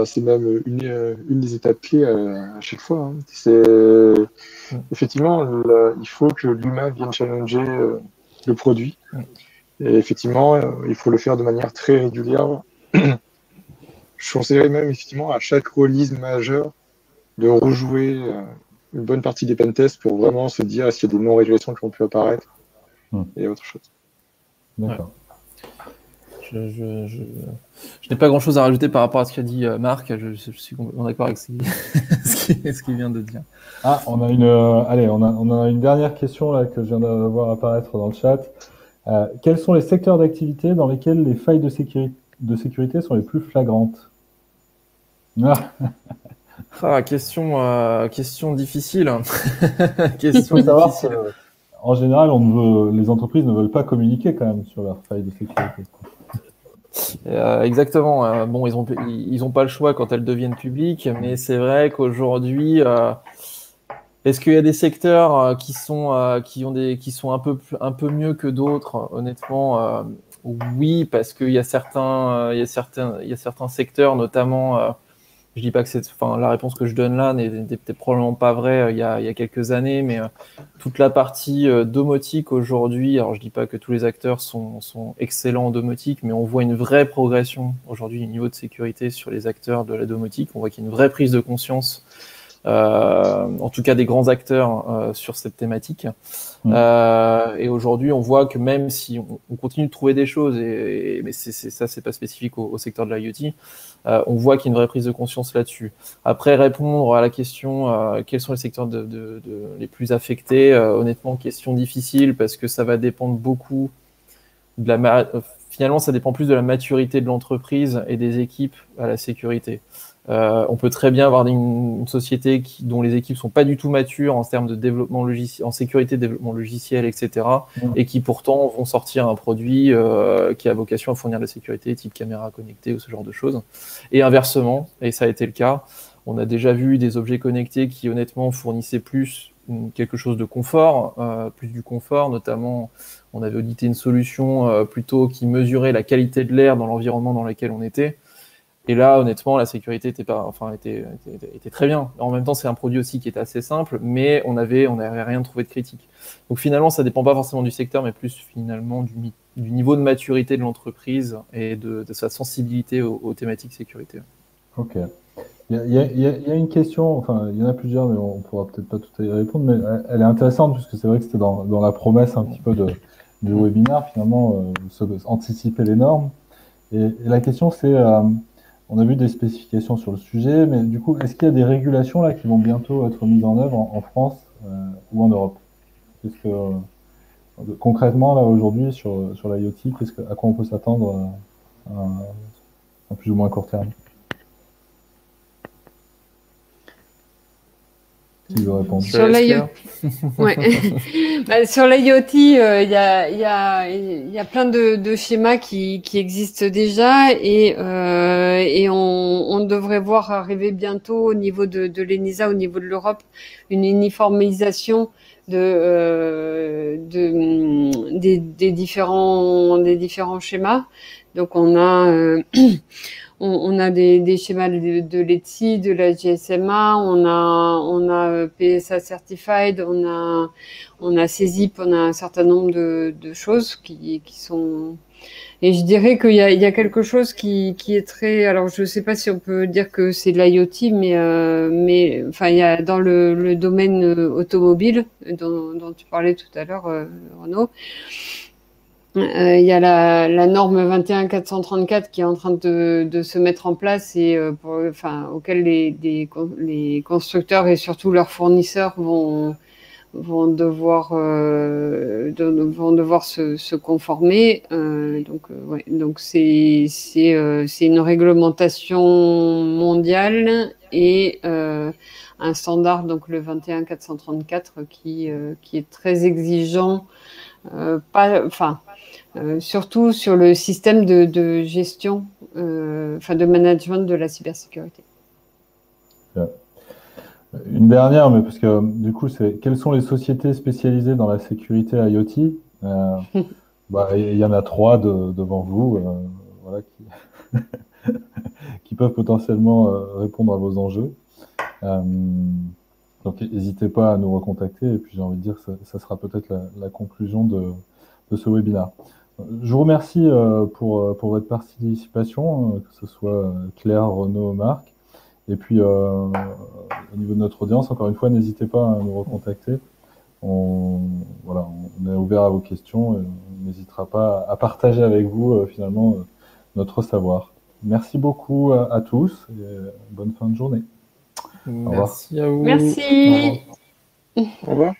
c'est même une des étapes clés à chaque fois, hein. Effectivement, il faut que l'humain vienne challenger le produit. Et effectivement, il faut le faire de manière très régulière. Je conseillerais même effectivement à chaque release majeure de rejouer une bonne partie des pentests pour vraiment se dire est-ce qu'il y a des non-régulations qui ont pu apparaître et autre chose. D'accord. Je n'ai pas grand-chose à rajouter par rapport à ce qu'a dit Marc. Je suis complètement d'accord avec ce qu'il vient de dire. Ah, on a une dernière question là que je viens de voir apparaître dans le chat. Quels sont les secteurs d'activité dans lesquels les failles de sécurité sont les plus flagrantes? Question difficile. Il faut savoir qu'en général, les entreprises ne veulent pas communiquer quand même sur leurs failles de sécurité. Exactement. Bon, ils ont pas le choix quand elles deviennent publiques, mais c'est vrai qu'aujourd'hui, Est-ce qu'il y a des secteurs qui sont un peu mieux que d'autres? Honnêtement, oui, parce qu'il y a certains secteurs, notamment. Je dis pas que la réponse que je donne là n'était probablement pas vraie il y a quelques années, mais toute la partie domotique aujourd'hui, alors je dis pas que tous les acteurs sont excellents en domotique, mais on voit une vraie progression aujourd'hui du niveau de sécurité sur les acteurs de la domotique. On voit qu'il y a une vraie prise de conscience, en tout cas des grands acteurs sur cette thématique. Et aujourd'hui, on voit que même si on continue de trouver des choses, mais c'est pas spécifique au secteur de l'IoT, on voit qu'il y a une vraie prise de conscience là-dessus. Après, répondre à la question quels sont les secteurs les plus affectés, honnêtement, question difficile parce que ça va dépendre beaucoup finalement, ça dépend plus de la maturité de l'entreprise et des équipes à la sécurité. On peut très bien avoir une société dont les équipes sont pas du tout matures en termes de développement logiciel, en sécurité, développement logiciel, etc. Et qui pourtant vont sortir un produit qui a vocation à fournir de la sécurité, type caméra connectée ou ce genre de choses. Et inversement, et ça a été le cas, on a déjà vu des objets connectés qui honnêtement fournissaient plus quelque chose de confort, plus du confort, notamment on avait audité une solution plutôt qui mesurait la qualité de l'air dans l'environnement dans lequel on était. Et là, honnêtement, la sécurité était très bien. En même temps, c'est un produit aussi qui était assez simple, mais on n'avait rien trouvé de critique. Donc finalement, ça dépend pas forcément du secteur, mais plus finalement du niveau de maturité de l'entreprise et de sa sensibilité aux thématiques sécurité. Ok. Il y a une question, enfin, il y en a plusieurs, mais on pourra peut-être pas tout y répondre, mais elle est intéressante, puisque c'est vrai que c'était dans la promesse un petit peu du webinaire, finalement, anticiper les normes. Et la question, c'est... on a vu des spécifications sur le sujet, mais du coup, est-ce qu'il y a des régulations là qui vont bientôt être mises en œuvre en France ou en Europe? Concrètement, là, aujourd'hui, sur l'IoT, à quoi on peut s'attendre à plus ou moins court terme? Qui veut répondre? Sur l'IoT, ouais. Sur l'IoT, il y a plein de schémas qui existent déjà et on devrait voir arriver bientôt au niveau de l'ENISA, au niveau de l'Europe, une uniformisation des différents schémas. Donc on a on a des schémas de l'ETSI, de la GSMA, on a PSA Certified, on a CESIP, on a un certain nombre de choses qui sont... Et je dirais qu'il y a quelque chose qui est très... Alors, je ne sais pas si on peut dire que c'est de l'IoT, mais enfin, il y a dans le domaine automobile, dont tu parlais tout à l'heure, Renaud, il y a la norme 21434 qui est en train de se mettre en place et auquel les constructeurs et surtout leurs fournisseurs vont devoir se conformer. Donc c'est une réglementation mondiale et un standard, donc le 21434 qui est très exigeant. Surtout sur le système de gestion, de management de la cybersécurité. Une dernière, mais parce que du coup, quelles sont les sociétés spécialisées dans la sécurité IoT? Il y en a 3 devant vous, voilà, qui peuvent potentiellement répondre à vos enjeux. Donc, n'hésitez pas à nous recontacter. Et puis, j'ai envie de dire que ça sera peut-être la conclusion de ce webinaire. Je vous remercie pour votre participation, que ce soit Claire, Renaud, Marc. Et puis, au niveau de notre audience, encore une fois, n'hésitez pas à nous recontacter. On est ouvert à vos questions et on n'hésitera pas à partager avec vous, finalement, notre savoir. Merci beaucoup à tous et bonne fin de journée. Merci à vous. Merci. Au revoir.